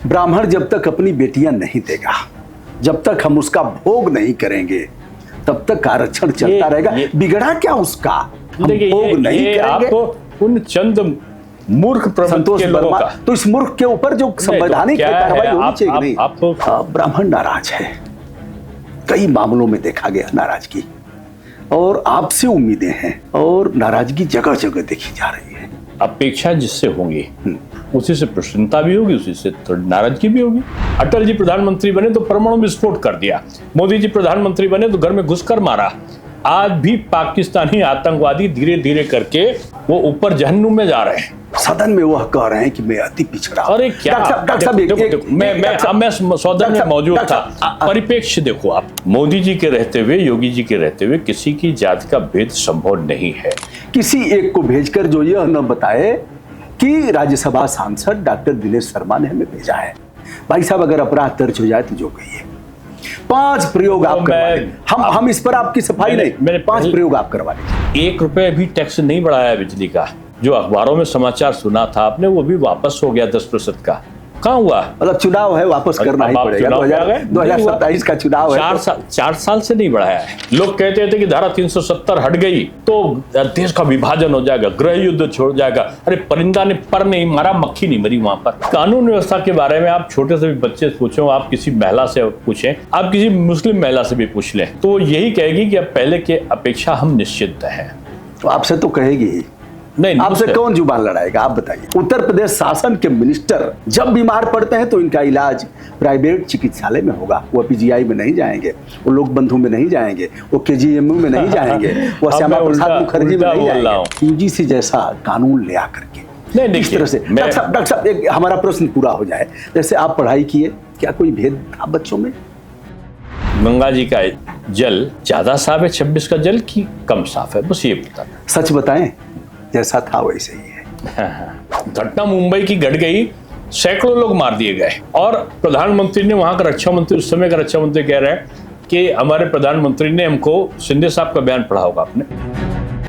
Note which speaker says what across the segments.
Speaker 1: ब्राह्मण जब तक अपनी बेटियां नहीं देगा, जब तक हम उसका भोग नहीं करेंगे, तब तक आरक्षण चलता रहेगा। बिगड़ा क्या उसका? हम भोग नहीं करेंगे।
Speaker 2: आप उन चंद मूर्ख प्रवृत्ति के लोगों का,
Speaker 1: तो इस मूर्ख के ऊपर जो संवैधानिक कार्रवाई होनी चाहिए नहीं। ब्राह्मण नाराज है, कई मामलों में देखा गया नाराजगी, और आपसे उम्मीदें हैं, और नाराजगी जगह जगह देखी जा रही है।
Speaker 2: अपेक्षा जिससे होंगी उसी से प्रसन्नता भी होगी, उसी से थोड़ी नाराजगी भी होगी। अटल जी प्रधानमंत्री बने तो परमाणु विस्फोट कर दिया, मोदी जी प्रधानमंत्री बने तो घर में घुसकर मारा। आज भी पाकिस्तानी आतंकवादी धीरे धीरे करके वो ऊपर जहन्नुम में जा रहे हैं।
Speaker 1: सदन में वह कह रहे हैं कि मैं अति पिछड़ा।
Speaker 2: अरे क्या मैं सदन में मौजूद था। परिप्रेक्ष्य देखो आप, मोदी जी के रहते हुए, योगी जी के रहते हुए किसी की जाति का भेद संभव नहीं है।
Speaker 1: किसी एक को भेजकर जो यह न बताए कि राज्यसभा सांसद डॉक्टर दिनेश शर्मा ने हमें भेजा है। भाई साहब, अगर अपराध दर्ज हो जाए तो जो कहिए। 5 प्रयोग आप करवा लें। हम इस पर आपकी सफाई नहीं, मेरे 5 प्रयोग आप करवा लीजिए।
Speaker 2: 1 रुपए भी टैक्स नहीं बढ़ाया बिजली का। जो अखबारों में समाचार सुना था आपने, वो भी वापस हो गया 10% का। कहाँ हुआ?
Speaker 1: मतलब चुनाव है, वापस करना ही पड़ेगा। 2027 का चुनाव है।
Speaker 2: 4 साल से नहीं बढ़ाया है। लोग कहते थे कि धारा 370 हट गई तो देश का विभाजन हो जाएगा, गृह युद्ध छोड़ जाएगा। अरे परिंदा ने पर नहीं मारा, मक्खी नहीं मरी वहां पर। कानून व्यवस्था के बारे में आप छोटे से भी बच्चे से पूछो, आप किसी महिला से पूछें, आप किसी मुस्लिम महिला से भी पूछ लें, तो यही कहेगी कि अब पहले के अपेक्षा हम निश्चिंत हैं।
Speaker 1: तो आपसे तो कहेगी ही नहीं, आपसे कौन जुबान लड़ाएगा? आप बताइए। उत्तर प्रदेश शासन के मिनिस्टर जब बीमार पड़ते हैं तो इनका इलाज प्राइवेट चिकित्सालय में होगा। वो पीजीआई में नहीं जाएंगे, वो लोक बंधु में नहीं जाएंगे, वो केजीएमयू में नहीं जाएंगे, वो श्यामा प्रसाद मुखर्जी में नहीं जाएंगे। यूजीसी जैसा कानून ले आकर के इस तरह से। डॉक्टर साहब, एक हमारा प्रश्न पूरा हो जाए। जैसे आप पढ़ाई किए, क्या कोई भेद था बच्चों में?
Speaker 2: गंगा जी का जल ज्यादा साफ है 26 का जल की कम साफ है? बस ये पता।
Speaker 1: सच बताएं, जैसा था वैसे ही है।
Speaker 2: घटना मुंबई की घट गई, सैकड़ों लोग मार दिए गए, और प्रधानमंत्री ने, वहां का रक्षा मंत्री, उस समय का रक्षा मंत्री कह रहे हैं कि हमारे प्रधानमंत्री ने हमको, शिंदे साहब का बयान पढ़ा होगा आपने,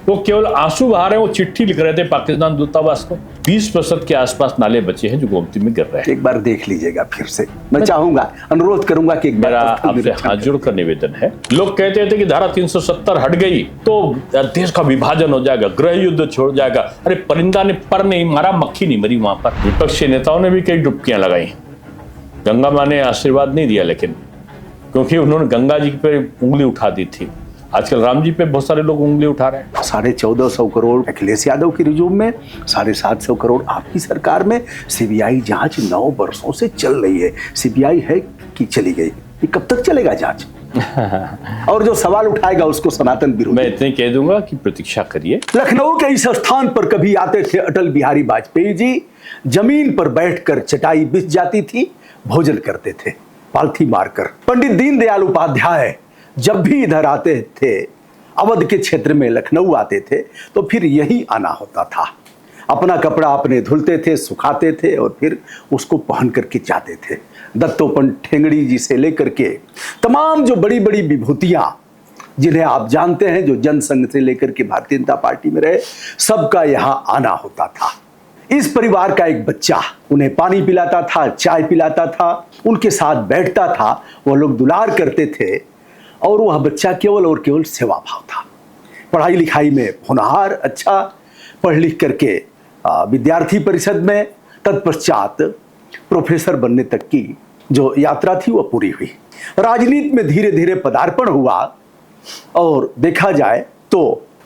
Speaker 2: वो केवल आंसू बहा रहे हैं। वो चिट्ठी लिख रहे थे पाकिस्तान दूतावास को। 20% के आसपास नाले बचे हैं जो गोमती में गिर रहे हैं।
Speaker 1: एक बार देख लीजिएगा फिर से। मैं चाहूंगा, अनुरोध करूंगा कि
Speaker 2: मेरा आपसे हाथ जोड़कर निवेदन है। लोग कहते थे कि धारा 370 हट गई तो देश का विभाजन हो जाएगा, गृह युद्ध छोड़ जाएगा। अरे परिंदा ने पर नहीं मारा, मक्खी नहीं मरी वहां पर। विपक्षी नेताओं ने भी कई डुबकियां लगाई। गंगा माँ ने आशीर्वाद नहीं दिया, लेकिन क्योंकि उन्होंने गंगा जी पे उंगली उठा दी थी। आजकल राम जी पे बहुत सारे लोग उंगली उठा रहे हैं।
Speaker 1: 1450 करोड़ अखिलेश यादव की रिज्यूम में, 750 करोड़ आपकी सरकार में। सीबीआई जांच 9 वर्षों से चल रही है। सीबीआई है कि चली गई? ये कब तक चलेगा जांच? और जो सवाल उठाएगा उसको सनातन विरोधी।
Speaker 2: मैं इतने कह दूंगा कि प्रतीक्षा करिए।
Speaker 1: लखनऊ के इस स्थान पर कभी आते थे अटल बिहारी वाजपेयी जी। जमीन पर बैठकर चटाई बिछ जाती थी, भोजन करते थे पालथी मारकर। पंडित दीनदयाल उपाध्याय जब भी इधर आते थे, अवध के क्षेत्र में लखनऊ आते थे, तो फिर यही आना होता था। अपना कपड़ा अपने धुलते थे, सुखाते थे, और फिर उसको पहन करके जाते थे। दत्तोपंत ठेंगड़ी जी से लेकर के तमाम जो बड़ी बड़ी विभूतियां जिन्हें आप जानते हैं, जो जनसंघ से लेकर के भारतीय जनता पार्टी में रहे, सबका यहां आना होता था। इस परिवार का एक बच्चा उन्हें पानी पिलाता था, चाय पिलाता था, उनके साथ बैठता था, वह लोग दुलार करते थे, और वह बच्चा केवल और केवल सेवा भाव था। पढ़ाई लिखाई में होनहार, अच्छा पढ़ लिख करके विद्यार्थी परिषद में, तत्पश्चात प्रोफेसर बनने तक की जो यात्रा थी वह पूरी हुई। राजनीति में धीरे धीरे पदार्पण हुआ, और देखा जाए तो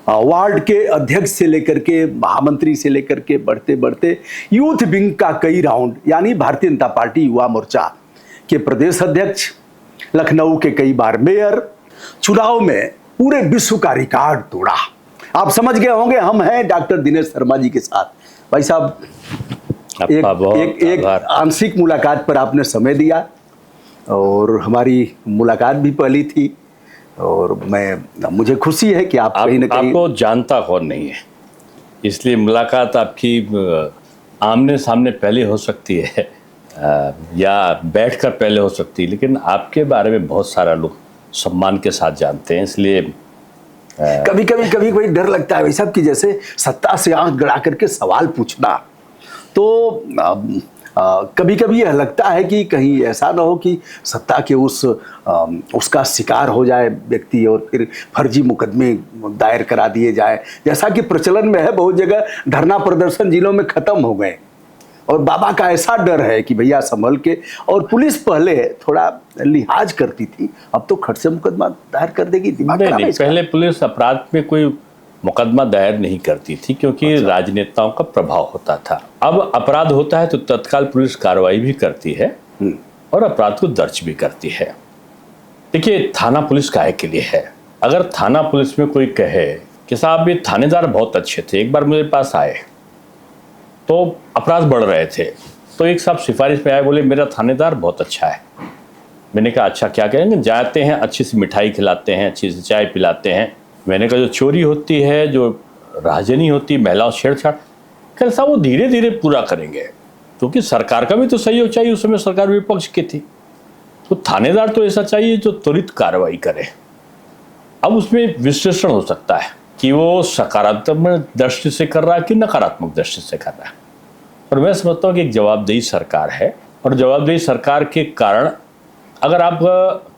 Speaker 1: वार्ड के अध्यक्ष से लेकर के महामंत्री से लेकर के बढ़ते बढ़ते यूथ विंग का कई राउंड, यानी भारतीय जनता पार्टी युवा मोर्चा के प्रदेश अध्यक्ष, लखनऊ के कई बार मेयर, चुनाव में पूरे विश्व का रिकॉर्ड तोड़ा। आप समझ गए होंगे, हम हैं डॉक्टर दिनेश शर्मा जी के साथ। भाई साहब, एक आंशिक मुलाकात पर आपने समय दिया, और हमारी मुलाकात भी पहली थी, और मुझे खुशी है कि आप कहीं न कहीं,
Speaker 2: आपको जानता कौन नहीं है, इसलिए मुलाकात आपकी आमने सामने पहले हो सकती है, या बैठकर पहले हो सकती है, लेकिन आपके बारे में बहुत सारा लोग सम्मान के साथ जानते हैं। इसलिए
Speaker 1: कभी कभी डर लगता है वैसा कि जैसे सत्ता से आंख गड़ा करके सवाल पूछना। तो कभी कभी यह लगता है कि कहीं ऐसा ना हो कि सत्ता के उसका शिकार हो जाए व्यक्ति और फिर फर्जी मुकदमे दायर करा दिए जाए, जैसा कि प्रचलन में है। बहुत जगह धरना प्रदर्शन जिलों में खत्म हो गए और बाबा का ऐसा डर है कि भैया संभल के, और पुलिस पहले थोड़ा लिहाज करती थी, अब तो खट से मुकदमा दायर कर देगी। दिमाग खराब है इसका।
Speaker 2: पहले पुलिस अपराध में कोई मुकदमा दायर नहीं करती थी क्योंकि राजनेताओं का प्रभाव होता था। अब अपराध होता है तो तत्काल पुलिस कार्रवाई भी करती है और अपराध को दर्ज भी करती है। देखिए, थाना पुलिस काहे के लिए है? अगर थाना पुलिस में कोई कहे कि साहब ये थानेदार बहुत अच्छे थे, एक बार मेरे पास आए तो अपराध बढ़ रहे थे, तो एक साहब सिफारिश में आए, बोले मेरा थानेदार बहुत अच्छा है। मैंने कहा अच्छा क्या कहेंगे? जाते हैं, अच्छी सी मिठाई खिलाते हैं, अच्छी सी चाय पिलाते हैं। मैंने कहा जो चोरी होती है, जो राजनी होती है, महिलाओं छेड़छाड़, कल साहब वो धीरे धीरे पूरा करेंगे, क्योंकि सरकार का भी तो सहयोग चाहिए। उस समय सरकार विपक्ष की थी, तो थानेदार तो ऐसा चाहिए जो त्वरित कार्रवाई करे। अब उसमें विश्लेषण हो सकता है कि वो सकारात्मक दृष्टि से कर रहा है कि नकारात्मक दृष्टि से कर रहा है। और मैं समझता हूँ कि एक जवाबदेही सरकार है, और जवाबदेही सरकार के कारण अगर आप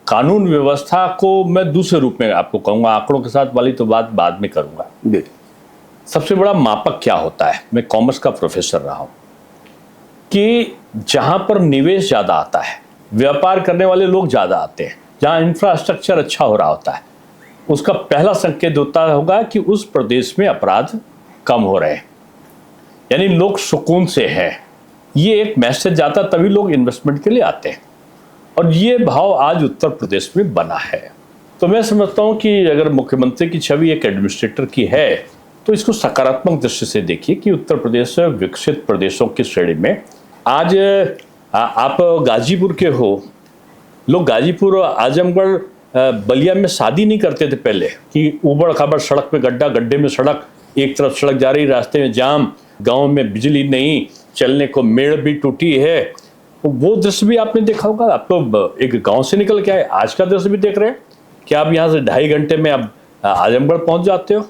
Speaker 2: कानून व्यवस्था को, मैं दूसरे रूप में आपको कहूँगा, आंकड़ों के साथ वाली तो बात बाद में करूँगा। सबसे बड़ा मापक क्या होता है? मैं कॉमर्स का प्रोफेसर रहा हूँ कि जहाँ पर निवेश ज़्यादा आता है, व्यापार करने वाले लोग ज़्यादा आते हैं, जहाँ इंफ्रास्ट्रक्चर अच्छा हो रहा होता है, उसका पहला संकेत होता होगा कि उस प्रदेश में अपराध कम हो रहे हैं, यानी लोग सुकून से हैं। ये एक मैसेज जाता, तभी लोग इन्वेस्टमेंट के लिए आते हैं, और ये भाव आज उत्तर प्रदेश में बना है। तो मैं समझता हूँ कि अगर मुख्यमंत्री की छवि एक एडमिनिस्ट्रेटर की है तो इसको सकारात्मक दृष्टि से देखिए कि उत्तर प्रदेश विकसित प्रदेशों की श्रेणी में आज आप गाजीपुर के हो, लोग गाजीपुर और आजमगढ़ बलिया में शादी नहीं करते थे पहले कि उबड़ खाबड़ सड़क पे गड्ढा, गड्ढे में सड़क, एक तरफ सड़क जा रही, रास्ते में जाम, गांव में बिजली नहीं, चलने को मेड़ भी टूटी है। वो दृश्य भी आपने देखा होगा। आप तो एक गांव से निकल के आए, आज का दृश्य भी देख रहे हैं कि आप यहाँ से 2.5 घंटे में आप आजमगढ़ पहुंच जाते हो,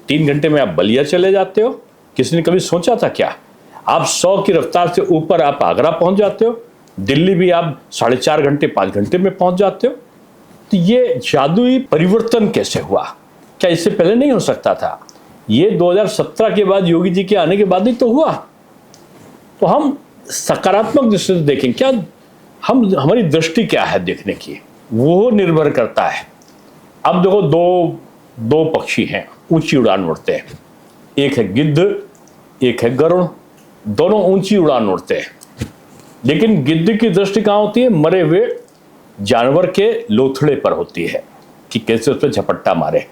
Speaker 2: 3 घंटे में आप बलिया चले जाते हो। किसी ने कभी सोचा था क्या? आप 100 की रफ्तार से ऊपर आप आगरा पहुंच जाते हो, दिल्ली भी आप 4.5 घंटे 5 घंटे में पहुंच जाते हो। तो ये जादुई परिवर्तन कैसे हुआ? क्या इससे पहले नहीं हो सकता था? ये 2017 के बाद, योगी जी के आने के बाद ही तो हुआ। तो हम सकारात्मक दृष्टि से देखें, क्या हमारी दृष्टि क्या है देखने की, वो निर्भर करता है। अब देखो, दो पक्षी हैं, ऊंची उड़ान उड़ते हैं, एक है गिद्ध, एक है गरुड़। दोनों ऊंची उड़ान उड़ते हैं, लेकिन गिद्ध की दृष्टि कहाँ होती है? मरे हुए जानवर के लोथड़े पर होती है कि कैसे उस पर झपट्टा मारे।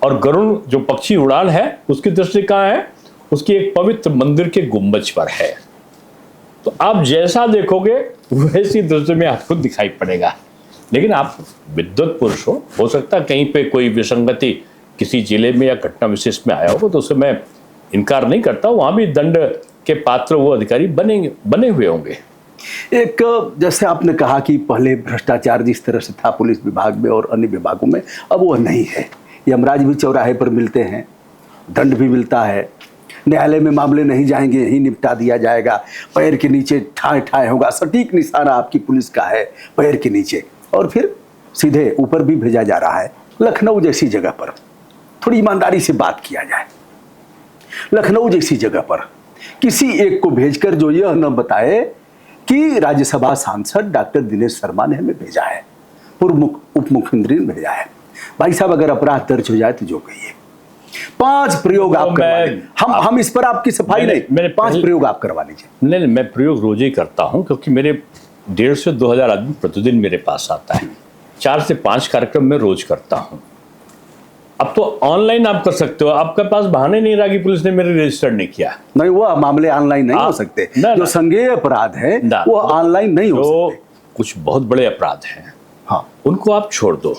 Speaker 2: और गरुड़ जो पक्षी उड़ान है, उसकी दृष्टि कहाँ है? उसकी एक पवित्र मंदिर के गुंबज पर है। तो आप जैसा देखोगे वैसी दृष्टि में आपको दिखाई पड़ेगा। लेकिन आप विद्वत पुरुष हो सकता है कहीं पे कोई विसंगति किसी जिले में या घटना विशेष में आया हो, तो उसे मैं इनकार नहीं करता, वहां भी दंड के पात्र वो अधिकारी बने हुए होंगे।
Speaker 1: एक, जैसे आपने कहा कि पहले भ्रष्टाचार जिस तरह से था पुलिस विभाग में और अन्य विभागों में, अब वो नहीं है। यमराज भी चौराहे पर मिलते हैं, दंड भी मिलता है, न्यायालय में मामले नहीं जाएंगे, यही निपटा दिया जाएगा, पैर के नीचे ठाए ठाए होगा, सटीक निशाना आपकी पुलिस का है पैर के नीचे, और फिर सीधे ऊपर भी भेजा जा रहा है। लखनऊ जैसी जगह पर थोड़ी ईमानदारी से बात किया जाए, लखनऊ जैसी जगह पर किसी एक को भेजकर जो यह न बताए कि राज्यसभा सांसद डॉक्टर दिनेश शर्मा ने हमें भेजा है, पूर्व उप मुख्यमंत्री ने भेजा है। भाई साहब, अगर अपराध दर्ज हो जाए तो जो कहिए, 5 प्रयोग आप करवा लीजिए। हम इस पर आपकी सफाई नहीं, मेरे 5 प्रयोग आप करवा लीजिए।
Speaker 2: नहीं, मैं प्रयोग रोज ही करता हूं, क्योंकि मेरे 150 से 2000 आदमी प्रतिदिन मेरे पास आता है। 4 से 5 कार्यक्रम मैं रोज करता हूं। अब तो ऑनलाइन आप कर सकते हो, आपके पास बहाने नहीं रहा कि पुलिस ने मेरे रजिस्टर नहीं किया।
Speaker 1: नहीं, वो मामले ऑनलाइन नहीं हो सकते। जो संज्ञेय अपराध है वो ऑनलाइन नहीं हो सकते।
Speaker 2: कुछ बहुत बड़े अपराध हैं,
Speaker 1: हाँ,
Speaker 2: उनको आप छोड़ दो,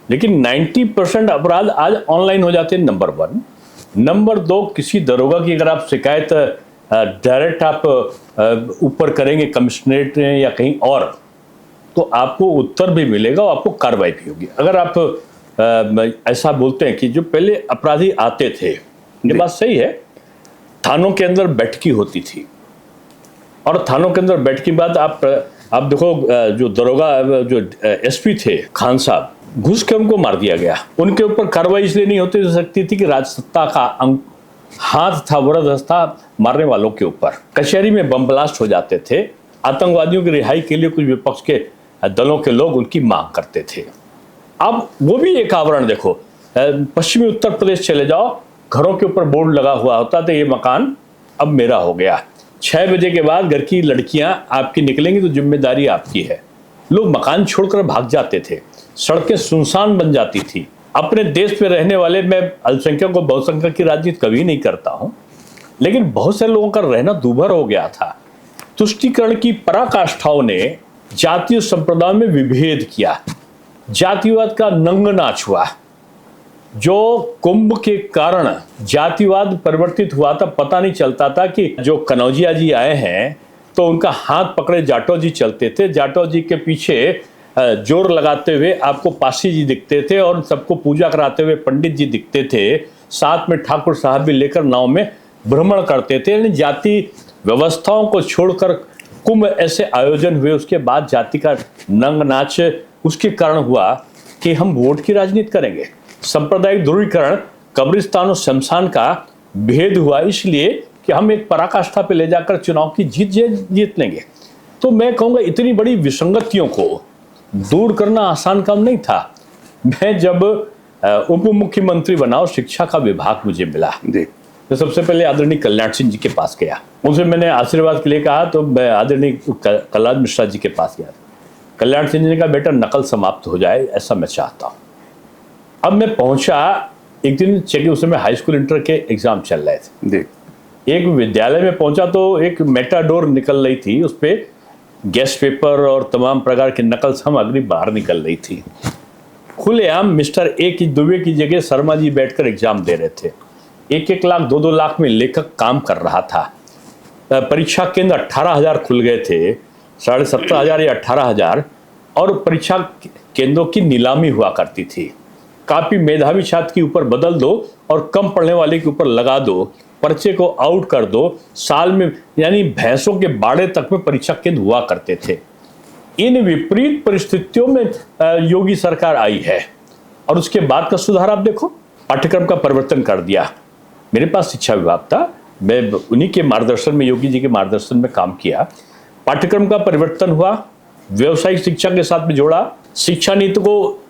Speaker 2: लेकिन 90% अपराध आज ऑनलाइन हो जाते हैं, नंबर 1। नंबर 2, किसी दरोगा की अगर आप शिकायत डायरेक्ट आप ऊपर करेंगे कमिश्नरेट या कहीं और, तो आपको उत्तर भी मिलेगा और आपको कार्रवाई भी होगी। अगर आप ऐसा बोलते हैं कि जो पहले अपराधी आते थे, ये बात सही है, थानों के अंदर बैठकी होती थी और थानों के अंदर बैठ के बाद आप देखो, जो दरोगा जो एसपी थे खान साहब, घुस के उनको मार दिया गया। उनके ऊपर कार्रवाई इसलिए नहीं होती सकती थी कि राजसत्ता का हाथ था, वरदहस्त था मारने वालों के ऊपर। कचहरी में बम ब्लास्ट हो जाते थे। आतंकवादियों की रिहाई के लिए कुछ विपक्ष के दलों के लोग उनकी मांग करते थे। अब वो भी एक आवरण देखो, पश्चिमी उत्तर प्रदेश चले जाओ, घरों के ऊपर बोर्ड लगा हुआ होता था, ये मकान अब मेरा हो गया। 6 बजे के बाद घर की लड़कियां आपकी निकलेंगी तो जिम्मेदारी आपकी है। लोग मकान छोड़कर भाग जाते थे, सड़कें सुनसान बन जाती थी। अपने देश में रहने वाले, मैं अल्पसंख्यक और बहुसंख्यक की राजनीति कभी नहीं करता हूं, लेकिन बहुत से लोगों का रहना दूभर हो गया था। तुष्टीकरण की पराकाष्ठाओं ने जातीय संप्रदायों में विभेद किया, जातिवाद का नंग नाच हुआ। जो कुंभ के कारण जातिवाद परिवर्तित हुआ था, पता नहीं चलता था कि जो कनौजिया जी आए हैं तो उनका हाथ पकड़े जाटो जी चलते थे, जाटो जी के पीछे जोर लगाते हुए आपको पासी जी दिखते थे और सबको पूजा कराते हुए पंडित जी दिखते थे, साथ में ठाकुर साहब भी लेकर नाव में भ्रमण करते थे। यानी जाति व्यवस्थाओं को छोड़कर कुंभ ऐसे आयोजन हुए। उसके बाद जाति का नंग नाच उसके कारण हुआ कि हम वोट की राजनीति करेंगे। सांप्रदायिक ध्रुवीकरण, कब्रिस्तान और शमशान का भेद हुआ इसलिए कि हम एक पराकाष्ठा पे ले जाकर चुनाव की जीत लेंगे। तो मैं कहूँगा इतनी बड़ी विसंगतियों को दूर करना आसान काम नहीं था। मैं जब उप मुख्यमंत्री बना और शिक्षा का विभाग मुझे मिला, तो सबसे पहले आदरणीय कल्याण सिंह जी के पास गया। उनसे मैंने आशीर्वाद के लिए कहा, तो मैं आदरणीय कलराज मिश्रा जी के पास गया। कल्याण सिंह जी ने कहा, बेटा नकल समाप्त हो जाए, ऐसा मैं चाहता हूँ। अब मैं पहुंचा एक दिन, चेक उस समय हाई स्कूल इंटर के एग्जाम चल रहे थे। एक विद्यालय में पहुंचा तो एक मेटाडोर निकल रही थी, उस पर गेस्ट पेपर और तमाम प्रकार की नकल सामग्री बाहर निकल रही थी। खुलेआम मिस्टर ए की दुबे की जगह शर्मा जी बैठकर एग्जाम दे रहे थे। 1-1 लाख 2-2 लाख में लेखक काम कर रहा था। परीक्षा केंद्र 18,000 खुल गए थे, 17,500 या 18,000, और परीक्षा केंद्रों की नीलामी हुआ करती थी। काफी मेधावी छात्र के ऊपर बदल दो और कम पढ़ने वाले के ऊपर लगा दो, पर्चे को आउट कर दो। साल में यानी भैंसों के बाड़े तक में परीक्षा केंद्र हुआ करते थे। इन विपरीत परिस्थितियों में योगी सरकार आई है और उसके बाद का सुधार आप देखो, पाठ्यक्रम का परिवर्तन कर दिया। मेरे पास शिक्षा विभाग था, मैं उन्हीं के मार्गदर्शन में, योगी जी के मार्गदर्शन में काम किया। पाठ्यक्रम का परिवर्तन हुआ, व्यवसायिक शिक्षा के साथ में जोड़ा। शिक्षा नीति को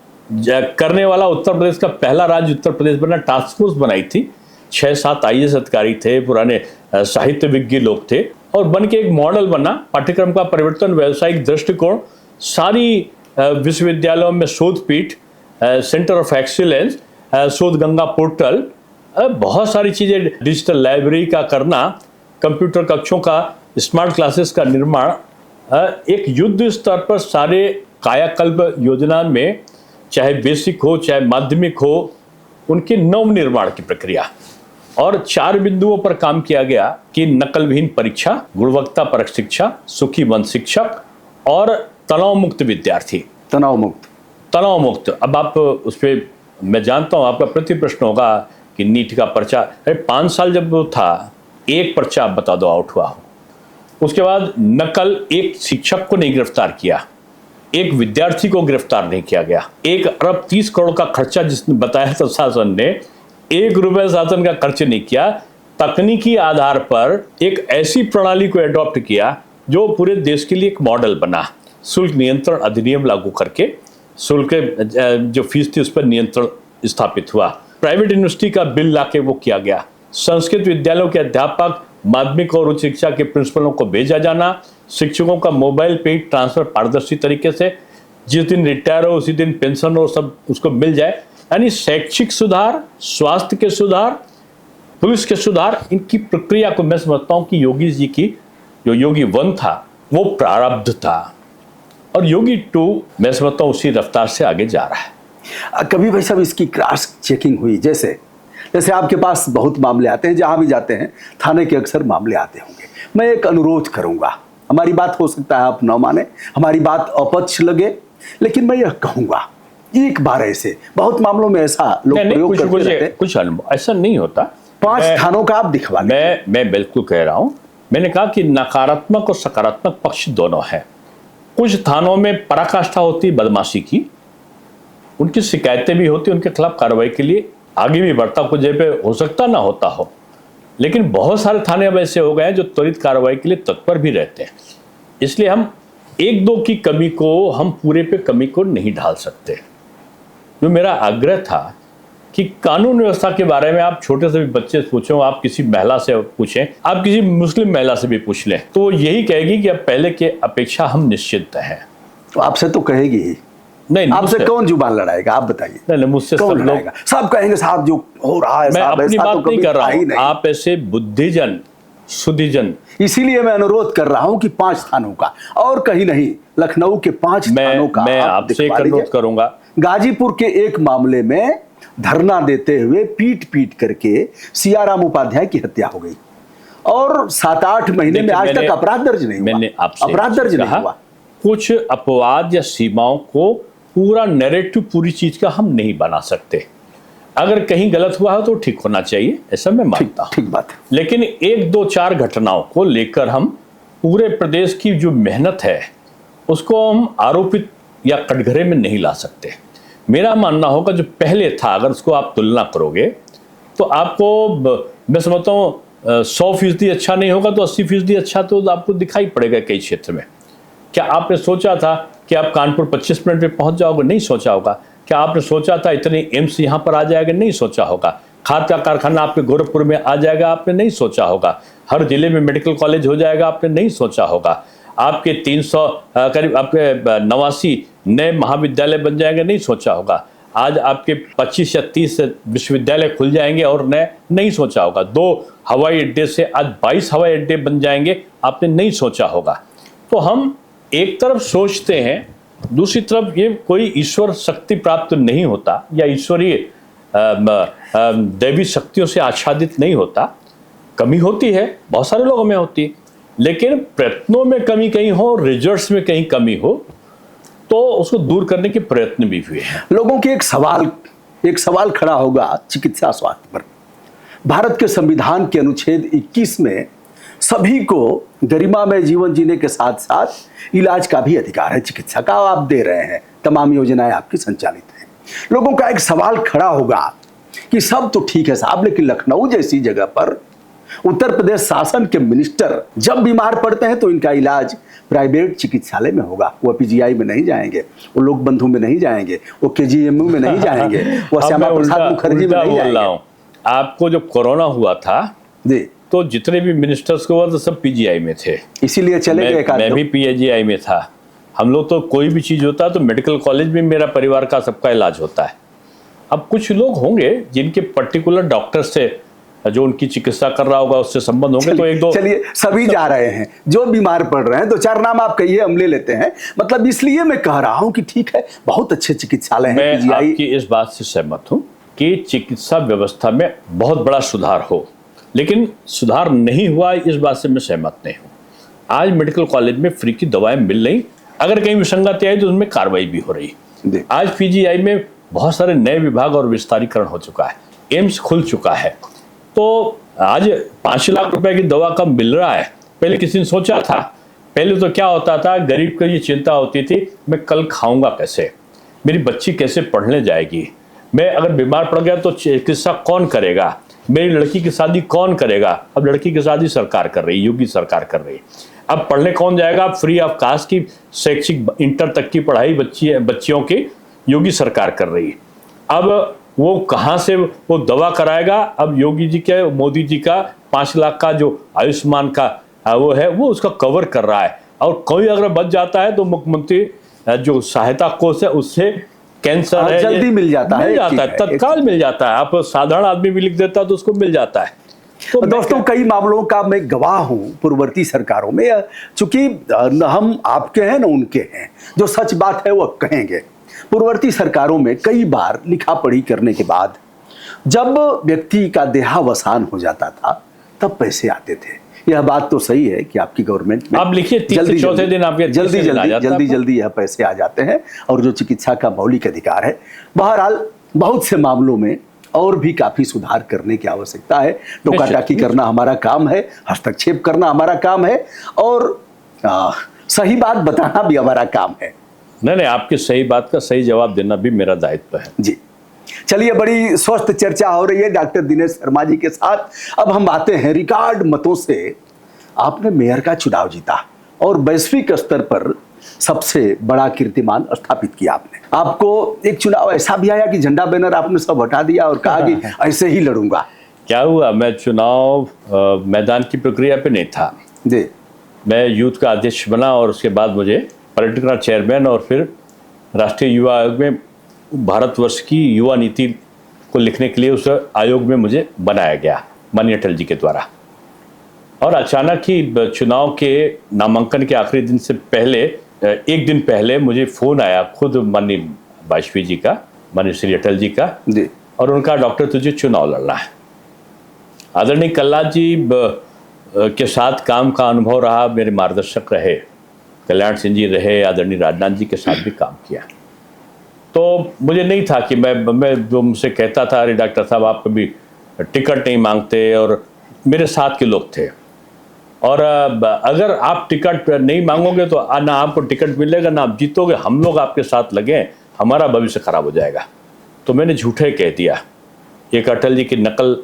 Speaker 2: करने वाला उत्तर प्रदेश का पहला राज्य उत्तर प्रदेश बना। टास्क फोर्स बनाई थी, 6-7 IAS अधिकारी थे, पुराने साहित्य विज्ञ लोग थे, और बन के एक मॉडल बना। पाठ्यक्रम का परिवर्तन, व्यावसायिक दृष्टिकोण, सारी विश्वविद्यालयों में शोध पीठ, सेंटर ऑफ एक्सीलेंस, शोध गंगा पोर्टल, बहुत सारी चीजें, डिजिटल लाइब्रेरी का करना, कंप्यूटर कक्षों का, स्मार्ट क्लासेस का निर्माण, एक युद्ध स्तर पर सारे कायाकल्प योजना में, चाहे बेसिक हो चाहे माध्यमिक हो, उनके नव निर्माण की प्रक्रिया। और 4 बिंदुओं पर काम किया गया कि नकल विहीन परीक्षा, गुणवत्ता परक शिक्षा, सुखी वन शिक्षक और तनाव मुक्त विद्यार्थी।
Speaker 1: तनाव मुक्त। अब आप उस पर, मैं जानता हूं आपका प्रति प्रश्न होगा कि नीट का पर्चा, अरे 5 साल जब वो था, एक पर्चा आप बता दो आउट हुआ हो। उसके बाद नकल, एक शिक्षक को नहीं गिरफ्तार किया, एक विद्यार्थी को गिरफ्तार नहीं किया गया। 1 अरब 30 करोड़ का खर्चा जिसने बताया था शासन ने, 1 रुपए शासन का खर्च नहीं किया। तकनीकी आधार पर एक ऐसी प्रणाली को एडॉप्ट किया जो पूरे देश के लिए एक मॉडल बना। शुल्क नियंत्रण अधिनियम लागू करके शुल्क जो फीस थी उस पर नियंत्रण स्थापित हुआ। प्राइवेट यूनिवर्सिटी का बिल लाके वो किया गया। संस्कृत विद्यालयों के अध्यापक, माध्यमिक और उच्च शिक्षा के प्रिंसिपलों को भेजा जाना। शिक्षकों का मोबाइल पे ट्रांसफर पारदर्शी तरीके से, जिस दिन रिटायर हो उसी दिन पेंशन और सब उसको मिल जाए। यानी शैक्षिक सुधार, स्वास्थ्य के सुधार, पुलिस के सुधार, इनकी प्रक्रिया को मैं समझता हूं कि योगी जी की जो योगी 1 था वो प्रारब्ध था, और योगी 2 मैं समझता हूं उसी रफ्तार से आगे जा रहा है। कभी भाई साहब इसकी क्रॉस चेकिंग हुई? जैसे आपके पास बहुत मामले आते हैं, जहां भी जाते हैं थाने के अक्सर मामले आते होंगे। मैं एक अनुरोध करूंगा, हमारी बात हो सकता है आप न माने, हमारी बात अपक्ष लगे, लेकिन मैं यह कहूंगा एक बार ऐसे बहुत मामलों में ऐसा लोग प्रयोग करते रहते हैं।
Speaker 2: कुछ अनुभव ऐसा नहीं होता।
Speaker 1: 5 थानों का आप दिखवा लें।
Speaker 2: मैं बिल्कुल कह रहा हूं मैंने कहा कि नकारात्मक और सकारात्मक पक्ष दोनों हैं। कुछ थानों में पराकाष्ठा होती है बदमाशी की, उनकी शिकायतें भी होती, उनके खिलाफ कार्रवाई के लिए आगे भी बढ़ता, कुछ जगह पे हो सकता ना होता हो, लेकिन बहुत सारे थाने अब ऐसे हो गए हैं जो त्वरित कार्रवाई के लिए तत्पर भी रहते हैं। इसलिए हम एक दो की कमी को, हम पूरे पे कमी को नहीं ढाल सकते। जो मेरा आग्रह था कि कानून व्यवस्था के बारे में आप छोटे से भी बच्चे से पूछो, आप किसी महिला से पूछें, आप किसी मुस्लिम महिला से भी पूछ लें, तो यही कहेगी कि अब पहले के अपेक्षा हम निश्चिंत हैं।
Speaker 1: तो आपसे तो कहेगी ही नहीं, आपसे कौन जुबान लड़ाएगा, आप बताइए।
Speaker 2: नहीं, मुझसे सब लोग,
Speaker 1: सब कहेंगे साहब जो हो रहा है,
Speaker 2: मैं अपनी बात
Speaker 1: तो
Speaker 2: नहीं कर रहा हूं, आप ऐसे बुद्धिजन, सुधिजन,
Speaker 1: इसीलिए मैं अनुरोध कर रहा हूं कि 5 थानों का, और कहीं नहीं, लखनऊ के 5 थानों का
Speaker 2: मैं आपसे एक अनुरोध करूंगा।
Speaker 1: गाजीपुर के एक मामले में धरना देते हुए पीट पीट करके सियाराम उपाध्याय की हत्या हो गई, और 7-8 महीने में आज तक अपराध दर्ज नहीं हुआ।
Speaker 2: मैंने आपसे
Speaker 1: अपराध दर्ज नहीं हुआ।
Speaker 2: कुछ अपवाद या सीमाओं को पूरा नैरेटिव पूरी चीज का हम नहीं बना सकते। अगर कहीं गलत हुआ है तो ठीक होना चाहिए, ऐसा मैं मानता हूं।
Speaker 1: ठीक बात है।
Speaker 2: लेकिन 1, 2, 4 घटनाओं को लेकर हम पूरे प्रदेश की जो मेहनत है उसको हम आरोपित या कटघरे में नहीं ला सकते। मेरा मानना होगा जो पहले था, अगर उसको आप तुलना करोगे तो आपको, मैं समझता हूँ 100% अच्छा नहीं होगा तो 80% अच्छा तो आपको दिखाई पड़ेगा कई क्षेत्र में। क्या आपने सोचा था कि आप कानपुर 25 मिनट में पहुंच जाओगे? नहीं सोचा होगा। क्या आपने सोचा था इतने एम्स यहाँ पर आ जाएगा? नहीं सोचा होगा। खाद का कारखाना आपके गोरखपुर में आ जाएगा? आपने नहीं सोचा होगा। हर जिले में मेडिकल कॉलेज हो जाएगा? आपने नहीं सोचा होगा। आपके 300 करीब आपके 89 नए महाविद्यालय बन जाएंगे? नहीं सोचा होगा। आज आपके 25 या 30 विश्वविद्यालय खुल जाएंगे और नए? नहीं सोचा होगा। 2 हवाई अड्डे से आज 22 हवाई अड्डे बन जाएंगे? आपने नहीं सोचा होगा। तो हम एक तरफ सोचते हैं, दूसरी तरफ ये कोई ईश्वर शक्ति प्राप्त नहीं होता या ईश्वरीय दैवी शक्तियों से आच्छादित नहीं होता। कमी होती है, बहुत सारे लोगों में होती है, लेकिन प्रयत्नों में कमी कहीं हो, रिजल्ट्स में कहीं कमी हो तो उसको दूर करने के प्रयत्न भी हुए हैं।
Speaker 1: लोगों के एक सवाल खड़ा होगा चिकित्सा स्वास्थ्य पर। भारत के संविधान के अनुच्छेद 21 में सभी को गरिमामय जीवन जीने के साथ साथ इलाज का भी अधिकार है। चिकित्सा का आप दे रहे हैं, तमाम योजनाएं आपकी संचालित हैं। लोगों का एक सवाल खड़ा होगा कि सब तो ठीक है साहब, लेकिन लखनऊ जैसी जगह पर उत्तर प्रदेश शासन के मिनिस्टर जब बीमार पड़ते हैं तो इनका इलाज प्राइवेट चिकित्सालय में होगा। वो पीजीआई में नहीं जाएंगे, वो लोक बंधु में नहीं जाएंगे, वो केजीएमयू में नहीं जाएंगे, वो श्यामा प्रसाद मुखर्जी में नहीं जाएंगे।
Speaker 2: आपको जब कोरोना हुआ था तो जितने भी मिनिस्टर्स को हुआ तो सब पीजीआई में थे,
Speaker 1: इसीलिए चले गए।
Speaker 2: मैं भी पीजीआई में था। हम लोग तो कोई भी चीज होता है तो मेडिकल कॉलेज में मेरा परिवार का सबका इलाज होता है। अब कुछ लोग होंगे जिनके पर्टिकुलर डॉक्टर से जो उनकी चिकित्सा कर रहा होगा उससे संबंध होंगे, तो एक दो
Speaker 1: चलिए सभी जा रहे हैं, जो बीमार पड़ रहे हैं 2-4 नाम आप कहिए, हम ले लेते हैं। मतलब इसलिए मैं कह रहा हूं कि ठीक है, बहुत अच्छे चिकित्सालय हैं।
Speaker 2: मैं आपकी इस बात से सहमत हूं कि चिकित्सा व्यवस्था में बहुत बड़ा सुधार हो, लेकिन सुधार नहीं हुआ इस बात से मैं सहमत नहीं हूं। आज मेडिकल कॉलेज में फ्री की दवाएं मिल रही, अगर कहीं विसंगति आई तो उसमें कार्रवाई भी हो रही। आज पीजीआई में बहुत सारे नए विभाग और विस्तारीकरण हो चुका है, एम्स खुल चुका है, तो आज 5 लाख रुपए की दवा कब मिल रहा है? पहले किसी ने सोचा था? पहले तो क्या होता था, गरीब को ये चिंता होती थी मैं कल खाऊंगा कैसे, मेरी बच्ची कैसे पढ़ने जाएगी, मैं अगर बीमार पड़ गया तो चिकित्सा कौन करेगा, मेरी लड़की की शादी कौन करेगा। अब लड़की की शादी सरकार कर रही है, योगी सरकार कर रही है। अब पढ़ने कौन जाएगा? फ्री ऑफ कास्ट की शैक्षिक इंटर तक की पढ़ाई बच्चियों की योगी सरकार कर रही है। अब वो कहाँ से वो दवा कराएगा? अब योगी जी के, मोदी जी का 5 लाख का जो आयुष्मान का वो है वो उसका कवर कर रहा है। और कोई अगर बच जाता है तो मुख्यमंत्री जो सहायता कोष है उससे कैंसर है
Speaker 1: जल्दी मिल जाता है,
Speaker 2: तत्काल मिल जाता है। आप साधारण आदमी भी लिख देता है तो उसको मिल जाता है।
Speaker 1: तो दोस्तों कई मामलों का मैं गवाह हूं पूर्ववर्ती सरकारों में, चूंकि हम आपके हैं ना उनके हैं, जो सच बात है वो कहेंगे। पूर्ववर्ती सरकारों में कई बार लिखा पढ़ी करने के बाद जब व्यक्ति का देहावसान हो जाता था तब पैसे आते थे। यह बात तो सही है कि आपकी गवर्नमेंट में
Speaker 2: आप लिखिए चौथे दिन आपके
Speaker 1: जल्दी यह पैसे आ जाते हैं और जो चिकित्सा का मौलिक अधिकार है। बहरहाल बहुत से मामलों में और भी काफी सुधार करने की आवश्यकता है। टोका-टाकी करना हमारा काम है, हस्तक्षेप करना हमारा काम है, और सही बात बताना भी हमारा काम है।
Speaker 2: नहीं, आपकी सही बात का सही जवाब देना भी मेरा दायित्व है
Speaker 1: जी। चलिए, बड़ी स्वस्थ चर्चा हो रही है डॉक्टर दिनेश शर्मा जी के साथ। अब हम आते हैं, रिकॉर्ड मतों से आपने मेयर का चुनाव जीता और वैश्विक स्तर पर सबसे बड़ा कीर्तिमान स्थापित किया आपने। आपको एक चुनाव ऐसा भी आया कि झंडा बैनर आपने सब हटा दिया और कहा कि ऐसे ही लड़ूंगा।
Speaker 2: क्या हुआ, मैं चुनाव मैदान की प्रक्रिया पे नहीं था
Speaker 1: जी।
Speaker 2: मैं यूथ का अध्यक्ष बना और उसके बाद मुझे पॉलिटिकल चेयरमैन और फिर राष्ट्रीय युवा आयोग में भारतवर्ष की युवा नीति को लिखने के लिए उस आयोग में मुझे बनाया गया माननीय अटल जी के द्वारा। और अचानक ही चुनाव के नामांकन के आखिरी दिन से पहले, एक दिन पहले मुझे फ़ोन आया खुद माननीय वाजपेयी जी का, माननीय श्री अटल जी का
Speaker 1: जी।
Speaker 2: और उनका, डॉक्टर तुझे चुनाव लड़ना है। आदरणीय कल्ला जी के साथ काम का अनुभव रहा, मेरे मार्गदर्शक रहे, कल्याण सिंह जी रहे, आदरणीय राजनाथ जी के साथ भी काम किया। तो मुझे नहीं था कि मैं जो मुझसे कहता था, अरे डॉक्टर साहब आप कभी टिकट नहीं मांगते, और मेरे साथ के लोग थे, और अगर आप टिकट नहीं मांगोगे तो ना आपको टिकट मिलेगा ना आप जीतोगे, हम लोग आपके साथ लगे, हमारा भविष्य खराब हो जाएगा। तो मैंने झूठे कह दिया। एक अटल जी की नकल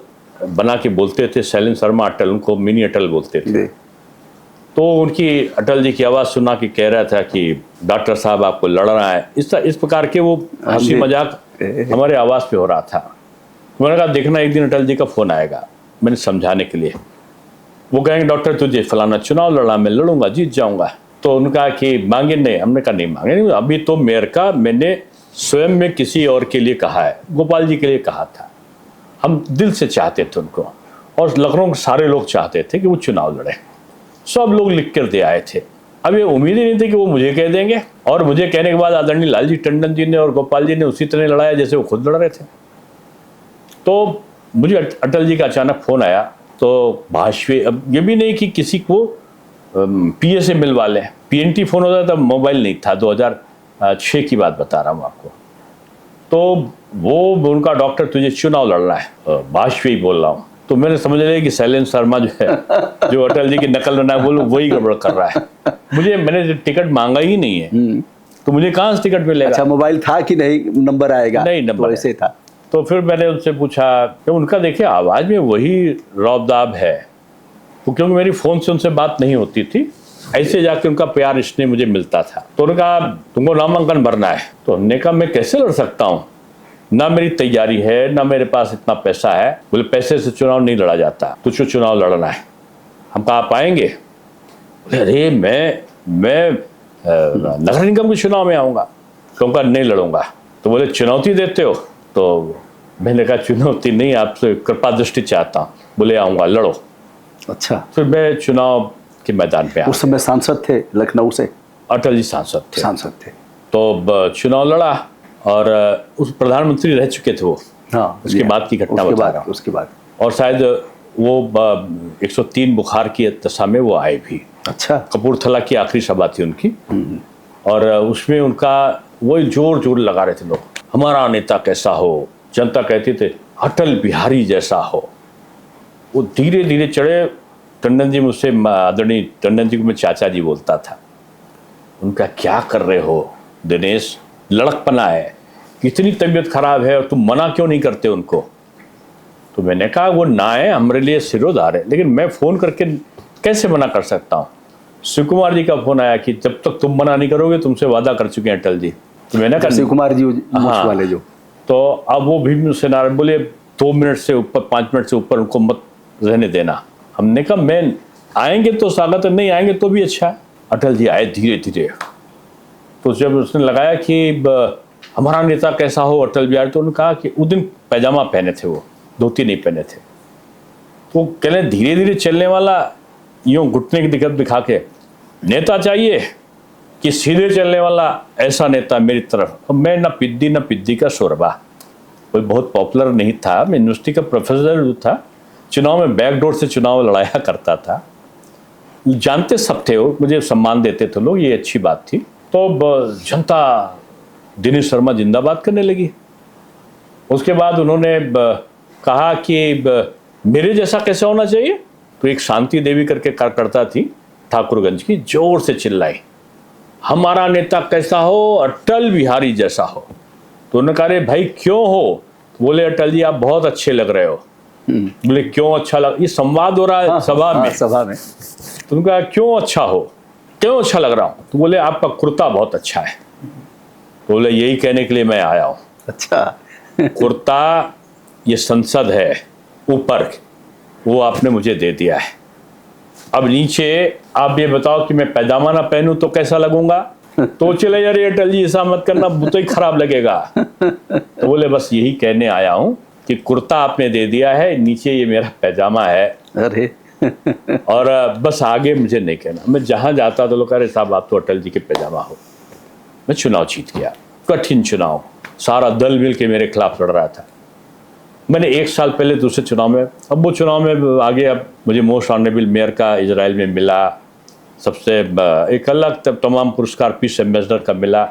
Speaker 2: बना के बोलते थे, शैलेंद्र शर्मा अटल, उनको मिनी अटल बोलते थे। तो उनकी अटल जी की आवाज़ सुना के कह रहा था कि डॉक्टर साहब आपको लड़ना है, इस प्रकार के वो हंसी मजाक हमारे आवाज़ पे हो रहा था। मैंने कहा देखना एक दिन अटल जी का फ़ोन आएगा, मैंने समझाने के लिए। वो कहेंगे डॉक्टर तुझे फलाना चुनाव लड़ना, मैं लड़ूंगा, जीत जाऊंगा। तो उन्होंने कहा कि मांगे नहीं, हमने कहा नहीं मांगे नहीं, अभी तो मेयर का मैंने स्वयं में किसी और के लिए कहा है, गोपाल जी के लिए कहा था। हम दिल से चाहते थे उनको, और लखनऊ के सारे लोग चाहते थे कि वो चुनाव लड़े, सब लोग लिख कर दे आए थे। अब ये उम्मीद ही नहीं थी कि वो मुझे कह देंगे, और मुझे कहने के बाद आदरणीय लालजी टंडन जी ने और गोपाल जी ने उसी तरह लड़ाया जैसे वो खुद लड़ रहे थे। तो मुझे अटल जी का अचानक फ़ोन आया, तो वाजपेयी, अब ये भी नहीं कि किसी को पीए से मिलवा लें, पीएनटी फ़ोन होता था, मोबाइल नहीं था, 2006 की बात बता रहा हूँ आपको। तो वो उनका, डॉक्टर तुझे चुनाव लड़ना है, वाजपेयी बोल रहा हूँ। तो मैंने समझ लिया कि शैलेंद्र शर्मा जो है, जो अटल जी की नकल करना है, वो वही गड़बड़ कर रहा है। मैंने टिकट मांगा ही नहीं है, तो मुझे कहाँ से टिकट मिलेगा।
Speaker 1: अच्छा, मोबाइल था कि नहीं, नंबर आएगा?
Speaker 2: नहीं, नंबर
Speaker 1: ऐसे था।
Speaker 2: तो फिर मैंने उनसे पूछा कि उनका देखिए आवाज़ में वही रौबदाब है, क्योंकि मेरी फ़ोन से उनसे बात नहीं होती थी, ऐसे जाके उनका प्यार स्नेह मुझे मिलता था। तो उन्होंने कहा तुमको नामांकन भरना है। तो हमने कहा मैं कैसे लड़ सकता हूँ, ना मेरी तैयारी है, ना मेरे पास इतना पैसा है। बोले पैसे से चुनाव नहीं लड़ा जाता, तुझको चुनाव लड़ना है। हम कहा आप आएंगे? बोले अरे मैं नगर निगम के चुनाव में आऊँगा। कहूँगा नहीं लड़ूंगा। तो बोले चुनौती देते हो? तो मैंने कहा चुनौती नहीं, आपसे कृपा दृष्टि चाहता हूँ। बोले आऊँगा, लड़ो।
Speaker 1: अच्छा।
Speaker 2: फिर मैं चुनाव के मैदान पे आया।
Speaker 1: उस समय सांसद थे लखनऊ से?
Speaker 2: अटल जी सांसद थे।
Speaker 1: तो
Speaker 2: चुनाव लड़ा, और उस प्रधानमंत्री रह चुके थे वो।
Speaker 1: हाँ,
Speaker 2: उसके बाद की घटना बता रहा हूँ।
Speaker 1: उसके बाद, और
Speaker 2: शायद वो 103 बुखार की दशा में वो आए भी।
Speaker 1: अच्छा।
Speaker 2: कपूरथला की आखिरी सभा थी उनकी, और उसमें उनका वही जोर लगा रहे थे लोग, हमारा नेता कैसा हो। जनता कहती थे अटल बिहारी जैसा हो। वो धीरे धीरे चढ़े। टंडन जी मुझसे, आदरणीय टंडन जी को मैं चाचा जी बोलता था। उनका क्या कर रहे हो दिनेश, लड़कपना है, इतनी तबीयत खराब है और तुम मना क्यों नहीं करते उनको? तो मैंने कहा वो ना है, हमारे लिए सिरोधार है, लेकिन मैं फ़ोन करके कैसे मना कर सकता हूँ। शिव कुमार जी का फ़ोन आया कि जब तक तुम मना नहीं करोगे, तुमसे वादा कर चुके हैं अटल जी। तो मैंने कहा
Speaker 1: शिव कुमार जी वाले जो,
Speaker 2: तो अब वो भी मुझसे नाराज, बोले 2 मिनट से ऊपर, 5 मिनट से ऊपर उनको मत रहने देना। हमने कहा मैं आएंगे तो स्वागत है, नहीं आएंगे तो भी अच्छा है। अटल जी आए धीरे धीरे। तो जब उसने लगाया कि हमारा नेता कैसा हो अटल बिहारी, तो उन्होंने कहा कि उस दिन पैजामा पहने थे, वो धोती नहीं पहने थे। तो कह रहे धीरे धीरे चलने वाला, यूँ घुटने की दिक्कत दिखा के नेता चाहिए कि सीधे चलने वाला ऐसा नेता मेरी तरफ। और मैं ना पिद्दी का शोरबा, कोई बहुत पॉपुलर नहीं था, मैं यूनिवर्सिटी का प्रोफेसर जो था, चुनाव में बैकडोर से चुनाव लड़ाया करता था। जानते सब थे वो, मुझे सम्मान देते थे लोग, ये अच्छी बात थी। तो जनता दिनेश शर्मा जिंदाबाद करने लगी। उसके बाद उन्होंने कहा कि मेरे जैसा कैसे होना चाहिए। तो एक शांति देवी करके कार्यकर्ता थी ठाकुरगंज की, जोर से चिल्लाई, हमारा नेता कैसा हो, अटल बिहारी जैसा हो। तो उन्होंने कहा, अरे भाई क्यों हो? तो बोले, अटल जी आप बहुत अच्छे लग रहे हो। बोले क्यों अच्छा लग, ये संवाद हो रहा है सभा में।
Speaker 1: सभा में।
Speaker 2: तो उन्होंने कहा क्यों अच्छा हो, क्यों अच्छा लग रहा हूं? तो बोले आपका कुर्ता बहुत अच्छा है। तो बोले यही कहने के लिए मैं आया हूं।
Speaker 1: अच्छा।
Speaker 2: कुर्ता ये संसद है ऊपर, वो आपने मुझे दे दिया है। अब नीचे आप ये बताओ कि मैं पैजामा ना पहनूं तो कैसा लगूंगा? तो चले जा रही अटल जी ऐसा मत करना, तो ही खराब लगेगा। तो बोले बस यही कहने आया हूं कि कुर्ता आपने दे दिया है, नीचे ये मेरा पैजामा है।
Speaker 1: अरे
Speaker 2: और बस आगे मुझे नहीं कहना। मैं जहां जाता तो लोग कह रहे साहब आप तो अटल जी के पैजामा हो। मैं चुनाव जीत गया, कठिन चुनाव, सारा दल मिल के मेरे खिलाफ लड़ रहा था। मैंने 1 साल पहले दूसरे चुनाव में, अब वो चुनाव में आगे, अब मुझे मोस्ट ऑनरेबल मेयर का इजराइल में मिला, सबसे एक अलग तमाम पुरस्कार पीस एम्बेसडर का मिला।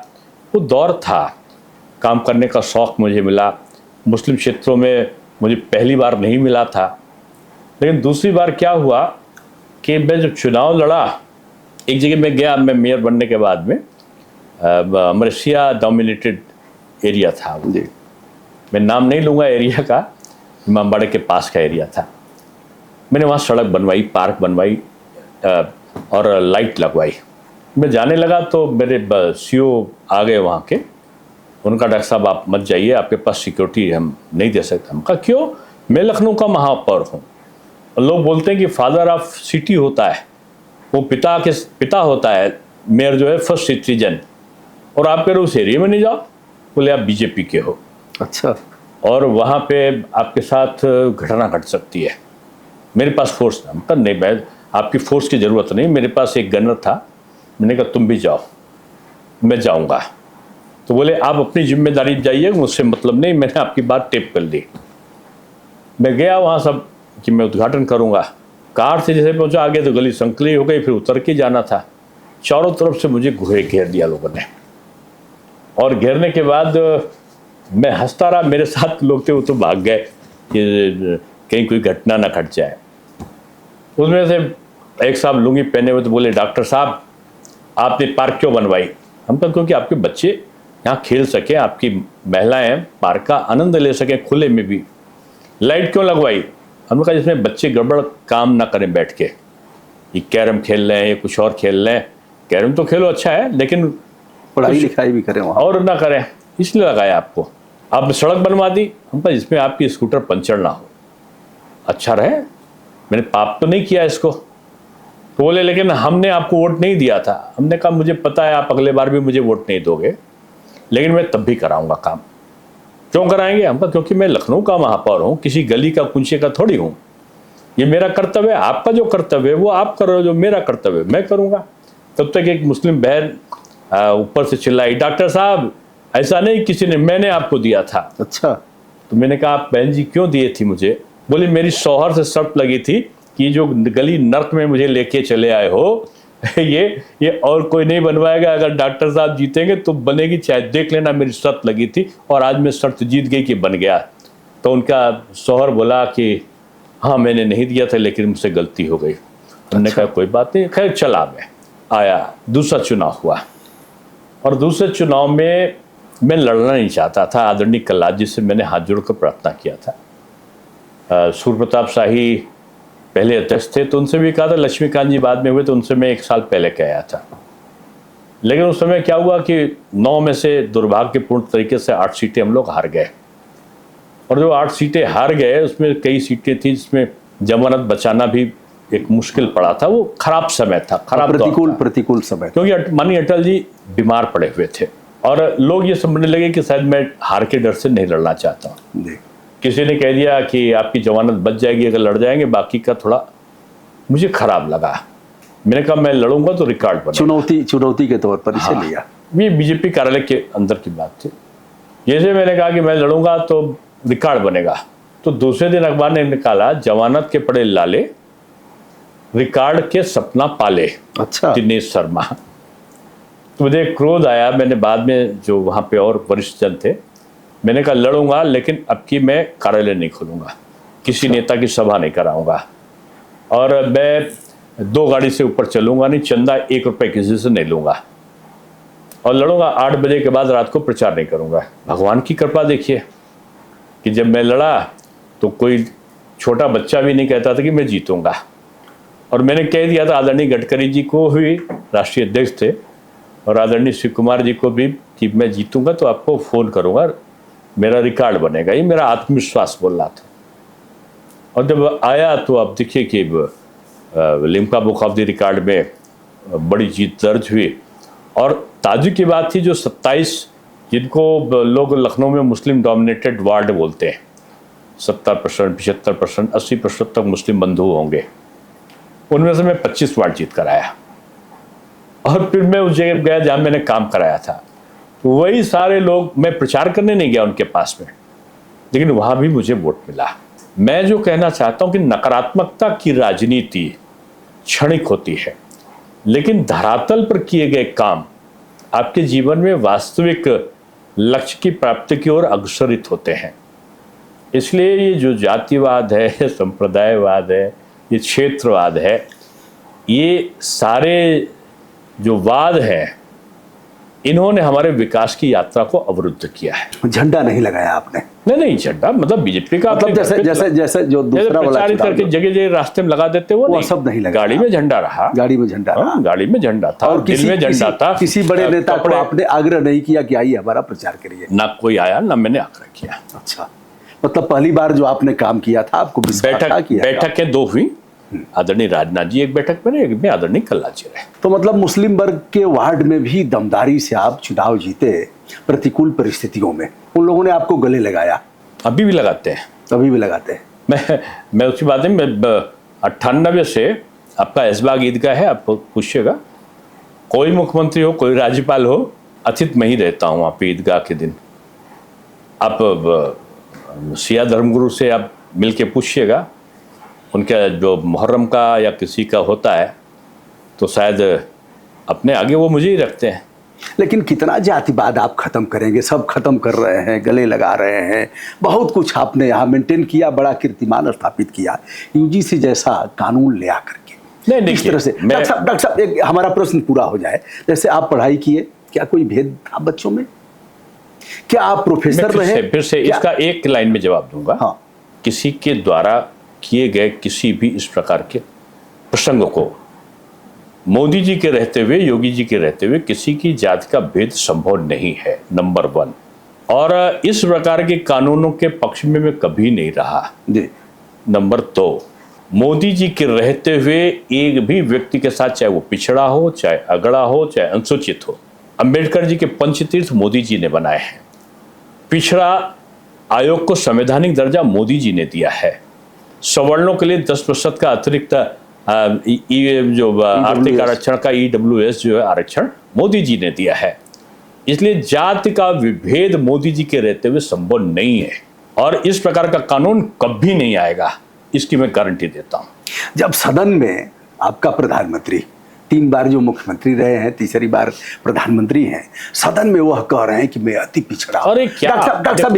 Speaker 2: वो दौर था, काम करने का शौक़ मुझे मिला। मुस्लिम क्षेत्रों में मुझे पहली बार नहीं मिला था, लेकिन दूसरी बार क्या हुआ कि मैं जब चुनाव लड़ा, एक जगह मैं गया, मैं मेयर बनने के बाद में मलेशिया डोमिनेटेड एरिया था जी, मैं नाम नहीं लूँगा एरिया का, इमामबाड़े के पास का एरिया था। मैंने वहाँ सड़क बनवाई, पार्क बनवाई और लाइट लगवाई। मैं जाने लगा तो मेरे सीओ आ गए वहाँ के। उनका, डॉक्टर साहब आप मत जाइए, आपके पास सिक्योरिटी हम नहीं दे सकते। हम कहा क्यों? मैं लखनऊ का महापौर हूँ। लोग बोलते हैं कि फादर ऑफ सिटी होता है, वो पिता होता है, मेयर जो है फर्स्ट सिटीजन, और आप कह रहे उस एरिया में नहीं जाओ। बोले आप बीजेपी के हो। अच्छा। और वहाँ पे आपके साथ घटना घट सकती है। मेरे पास फोर्स था। मतलब नहीं, मैं आपकी फोर्स की ज़रूरत नहीं, मेरे पास एक गनर था। मैंने कहा तुम भी जाओ, मैं जाऊँगा। तो बोले आप अपनी जिम्मेदारी जाइए, मुझसे मतलब नहीं। मैंने आपकी बात टेप कर ली। मैं गया वहाँ सब कि मैं उद्घाटन करूँगा। कार से जैसे पहुँचा, आगे तो गली संकली हो गई, फिर उतर के जाना था। चारों तरफ से मुझे घेर दिया लोगों ने, और घेरने के बाद मैं हंसता रहा। मेरे साथ लोग थे वो तो भाग गए कि कहीं कोई घटना ना घट जाए। उसमें से एक साहब लुंगी पहने हुए तो बोले डॉक्टर साहब आपने पार्क क्यों बनवाई? हम कहा क्योंकि आपके बच्चे यहाँ खेल सकें, आपकी महिलाएं पार्क का आनंद ले सकें खुले में भी। लाइट क्यों लगवाई? हमने कहा जिसमें बच्चे गड़बड़ काम ना करें बैठ के, ये कैरम खेल रहे हैं या कुछ और खेल रहे हैं। कैरम तो खेलो अच्छा है, लेकिन
Speaker 1: पढ़ाई लिखाई भी करें वहाँ,
Speaker 2: और ना करें, इसलिए लगाया आपको। आपने सड़क बनवा दी, हम कहा जिसमें आपकी स्कूटर पंचर ना हो, अच्छा रहे। मैंने पाप तो नहीं किया इसको। तो बोले लेकिन हमने आपको वोट नहीं दिया था। हमने कहा मुझे पता है आप अगले बार भी मुझे वोट नहीं दोगे, लेकिन मैं तब भी कराऊंगा काम। क्यों कराएंगे? हम कहा क्योंकि मैं लखनऊ का महापौर हूँ, किसी गली का कुंचे का थोड़ी हूँ। ये मेरा कर्तव्य है, आपका जो कर्तव्य है वो आप करो, जो मेरा कर्तव्य मैं करूँगा। तब तक एक मुस्लिम बहन ऊपर से चिल्लाई, डॉक्टर साहब ऐसा नहीं, किसी ने, मैंने आपको दिया था। अच्छा। तो मैंने कहा आप बहन जी क्यों दिए थी मुझे? बोली मेरी शौहर से शर्त लगी थी कि जो गली नर्क में मुझे लेके चले आए हो ये और कोई नहीं बनवाएगा, अगर डॉक्टर साहब जीतेंगे तो बनेगी, चाहे देख लेना। मेरी शर्त लगी थी और आज मैं शर्त जीत गई कि बन गया। तो उनका शौहर बोला कि हाँ मैंने नहीं दिया था, लेकिन मुझसे गलती हो गई। हमने कहा कोई बात नहीं, खैर चला। मैं आया, दूसरा चुनाव हुआ, और दूसरे चुनाव में मैं लड़ना नहीं चाहता था। आदरणीय कल्लाद जी से मैंने हाथ जोड़कर प्रार्थना किया था। सूर्य प्रताप शाही पहले अध्यक्ष थे, तो उनसे भी कहा था। लक्ष्मीकांत जी बाद में हुए, तो उनसे मैं 1 साल पहले कहा था। लेकिन उस समय क्या हुआ कि 9 में से दुर्भाग्यपूर्ण तरीके से 8 सीटें हम लोग हार गए। और जो 8 सीटें हार गए उसमें कई सीटें थी जिसमें जमानत बचाना भी एक मुश्किल पड़ा था। वो खराब समय था, खराब
Speaker 1: प्रतिकूल समय,
Speaker 2: क्योंकि माननीय अटल जी बीमार पड़े हुए थे और लोग ये समझने लगे कि शायद मैं हार के डर से नहीं लड़ना चाहता हूँ। किसी ने कह दिया कि आपकी जमानत बच जाएगी अगर लड़ जाएंगे, बाकी का थोड़ा मुझे खराब लगा। मैंने कहा मैं लड़ूंगा तो रिकॉर्ड बनेगा।
Speaker 1: चुनौती के तौर पर इसे लिया।
Speaker 2: ये बीजेपी कार्यालय के अंदर की बात थी। जैसे मैंने कहा कि मैं लड़ूंगा तो रिकॉर्ड बनेगा, तो दूसरे दिन अखबार ने निकाला, जमानत के पड़े लाले रिकॉर्ड के सपना पाले। अच्छा। दिनेश शर्मा। तो मुझे क्रोध आया। मैंने बाद में, जो वहाँ पे और वरिष्ठ जन थे, मैंने कहा लड़ूंगा, लेकिन अब की मैं कार्यालय नहीं खोलूंगा, किसी नेता की सभा नहीं कराऊंगा, और मैं 2 गाड़ी से ऊपर चलूंगा नहीं, चंदा 1 रुपए किसी से नहीं लूंगा, और लड़ूंगा 8 बजे के बाद रात को प्रचार नहीं करूंगा। भगवान की कृपा देखिए कि जब मैं लड़ा तो कोई छोटा बच्चा भी नहीं कहता था कि मैं जीतूंगा, और मैंने कह दिया था आदरणीय गडकरी जी को भी, राष्ट्रीय अध्यक्ष थे, और आदरणीय शिव कुमार जी को भी, कि मैं जीतूंगा तो आपको फोन करूंगा, मेरा रिकॉर्ड बनेगा। ये मेरा आत्मविश्वास बोल रहा था। और जब आया तो आप देखिए कि Limca book of the record में बड़ी जीत दर्ज हुई। और ताजुब की बात थी, जो 27 जिनको लोग लखनऊ में मुस्लिम डोमिनेटेड वार्ड बोलते हैं, 70%, 75%, 80% तक मुस्लिम बंधु होंगे, उनमें से मैं 25 वार्ड जीत कर आया। और फिर मैं उस जगह गया जहाँ मैंने काम कराया था, तो वही सारे लोग, मैं प्रचार करने नहीं गया उनके पास में, लेकिन वहाँ भी मुझे वोट मिला। मैं जो कहना चाहता हूँ कि नकारात्मकता की राजनीति क्षणिक होती है, लेकिन धरातल पर किए गए काम आपके जीवन में वास्तविक लक्ष्य की प्राप्ति की ओर अग्रसरित होते हैं। इसलिए ये जो जातिवाद है, संप्रदायवाद है, ये क्षेत्रवाद है, ये सारे जो वाद हैं, इन्होंने हमारे विकास की यात्रा को अवरुद्ध किया है।
Speaker 1: झंडा नहीं लगाया आपने?
Speaker 2: नहीं, झंडा मतलब बीजेपी का,
Speaker 1: मतलब जैसे जो दूसरा वाला
Speaker 2: प्रचारित करके जगह जगह रास्ते में लगा देते, वो नहीं,
Speaker 1: सब नहीं लगा।
Speaker 2: गाड़ी में झंडा रहा,
Speaker 1: गाड़ी में झंडा रहा,
Speaker 2: गाड़ी में झंडा था, और दिल में झंडा था।
Speaker 1: किसी बड़े नेता को आपने आग्रह नहीं किया कि आइए हमारा प्रचार करिए?
Speaker 2: ना कोई आया, ना मैंने आग्रह किया।
Speaker 1: अच्छा, मतलब पहली बार जो आपने काम किया था, आपको
Speaker 2: बैठकें 2 हुई, आदरणीय राजनाथ जी एक बैठक में, एक में आदरणीय कल्ला जी रहे।
Speaker 1: तो मतलब मुस्लिम वर्ग के वार्ड में भी दमदारी से आप चुनाव जीते, प्रतिकूल परिस्थितियों में। उन लोगों ने आपको गले लगाया?
Speaker 2: अभी भी लगाते हैं,
Speaker 1: अभी भी लगाते हैं।
Speaker 2: मैं उसकी बात है, 98 से आपका ऐशबाग ईदगाह है, आप पूछिएगा, कोई मुख्यमंत्री हो, कोई राज्यपाल हो, अतिथि में ही रहता हूँ वहाँ पे ईदगाह के दिन। आप शिया धर्मगुरु से आप मिल के पूछिएगा, उनका जो मुहर्रम का या किसी का होता है तो शायद अपने आगे वो मुझे ही रखते हैं।
Speaker 1: लेकिन कितना जातिवाद आप खत्म करेंगे? सब खत्म कर रहे हैं, गले लगा रहे हैं, बहुत कुछ आपने यहाँ मेंटेन किया, बड़ा कीर्तिमान स्थापित किया, यूजीसी जैसा कानून ले आकर के।
Speaker 2: नहीं,
Speaker 1: इस तरह से डॉक्टर साहब एक हमारा प्रश्न पूरा हो जाए। जैसे आप पढ़ाई किए, क्या कोई भेद था बच्चों में? क्या आप प्रोफेसर रहे?
Speaker 2: फिर से इसका एक लाइन में जवाब दूंगा।
Speaker 1: हाँ।
Speaker 2: किसी के द्वारा किए गए किसी भी इस प्रकार के प्रसंगों को मोदी जी के रहते हुए, योगी जी के रहते हुए किसी की जाति का भेद संभव नहीं है, नंबर 1। और इस प्रकार के कानूनों के पक्ष में मैं कभी नहीं रहा। नंबर 2, मोदी जी के रहते हुए एक भी व्यक्ति के साथ, चाहे वो पिछड़ा हो, चाहे अगड़ा हो, चाहे अनुसूचित हो, अंबेडकर जी के पंचतीर्थ मोदी जी ने बनाए हैं। पिछड़ा आयोग को संवैधानिक दर्जा मोदी जी ने दिया है। सवर्णों के लिए 10% का अतिरिक्त जो आर्थिक आरक्षण का EWS जो है आरक्षण मोदी जी ने दिया है। इसलिए जाति का विभेद मोदी जी के रहते हुए संभव नहीं है, और इस प्रकार का कानून कभी नहीं आएगा, इसकी मैं गारंटी देता हूं।
Speaker 1: जब सदन में आपका प्रधानमंत्री 3 बार जो मुख्यमंत्री रहे हैं, तीसरी बार प्रधानमंत्री हैं, सदन में वह कह रहे हैं कि मैं अति पिछड़ा।
Speaker 2: अरे क्या डॉक्टर साहब,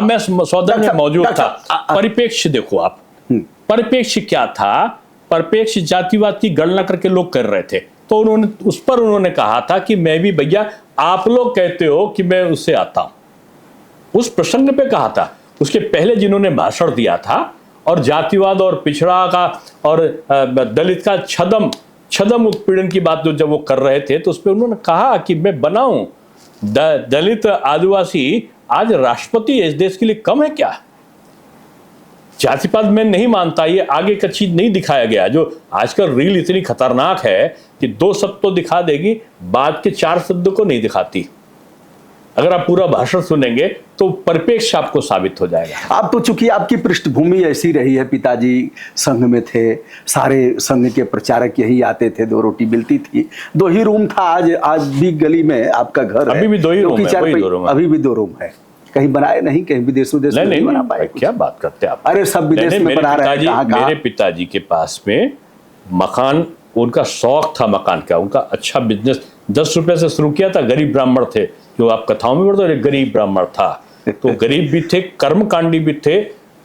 Speaker 2: मैं सदन में मौजूद था। परिप्रेक्ष्य देखो आप, परिप्रेक्ष्य क्या था? परिप्रेक्ष्य जातिवाद की गणना करके लोग कर रहे थे, तो उन्होंने कहा था कि मैं भी, भैया आप लोग कहते हो कि मैं उससे आता हूं, उस प्रसंग पे कहा था। उसके पहले जिन्होंने भाषण दिया था और जातिवाद और पिछड़ा का और दलित का छदम उत्पीड़न की बात जो जब वो कर रहे थे, तो उस पर उन्होंने कहा कि मैं बनाऊं दलित आदिवासी आज राष्ट्रपति इस देश के लिए कम है क्या? जातिवाद मैं नहीं मानता, ये आगे का चीज नहीं दिखाया गया। जो आजकल रील इतनी खतरनाक है कि 2 शब्द तो दिखा देगी, बाद के 4 शब्दों को नहीं दिखाती। अगर आप पूरा भाषण सुनेंगे तो परिप्रेक्ष्य आपको साबित हो जाएगा।
Speaker 1: आप तो चूंकि आपकी पृष्ठभूमि ऐसी रही है, पिताजी संघ में थे, सारे संघ के प्रचारक यही आते थे, 2 रोटी मिलती थी, 2 ही रूम था। आज भी गली में आपका घर है,
Speaker 2: अभी भी 2 ही रूम है,
Speaker 1: अभी भी 2 रूम है। कहीं बनाए नहीं, कहीं विदेश नहीं बना पाए?
Speaker 2: क्या बात करते हैं आप?
Speaker 1: अरे सब विदेश में बना रहे हैं।
Speaker 2: मेरे पिताजी के पास में मकान, उनका शौक था मकान का, उनका अच्छा बिजनेस ₹10 से शुरू किया था। गरीब ब्राह्मण थे, जो आप कथाओं में पढ़ते हो, एक गरीब ब्राह्मण था। तो गरीब भी थे, कर्मकांडी भी थे,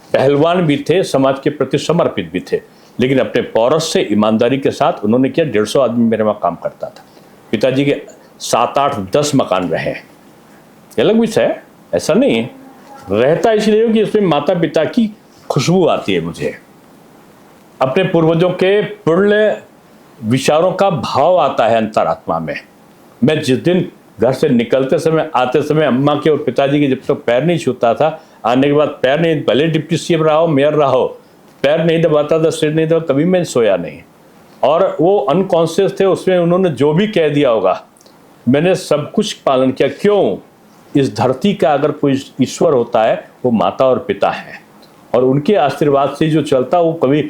Speaker 2: पहलवान भी थे, समाज के प्रति समर्पित भी थे, लेकिन अपने पौरस से, ईमानदारी के साथ उन्होंने किया। 150 आदमी मेरे वहाँ काम करता था। पिताजी के 7, 8, 10 मकान रहे। ये अलग विषय है, ऐसा नहीं है। रहता इसलिए कि इसमें माता पिता की खुशबू आती है मुझे, अपने पूर्वजों के पुण्य विचारों का भाव आता है अंतरात्मा में। मैं जिस दिन घर से निकलते समय, आते समय अम्मा के और पिताजी के जब तक पैर नहीं छूता था, आने के बाद पैर नहीं, भले डिप्टी सीएम रहा हो, मेयर रहा हो, पैर नहीं दबाता था, सिर नहीं दबा, कभी मैं सोया नहीं। और वो अनकॉन्शियस थे, उसमें उन्होंने जो भी कह दिया होगा मैंने सब कुछ पालन किया। क्यों? इस धरती का अगर कोई ईश्वर होता है वो माता और पिता है, और उनके आशीर्वाद से जो चलता वो कभी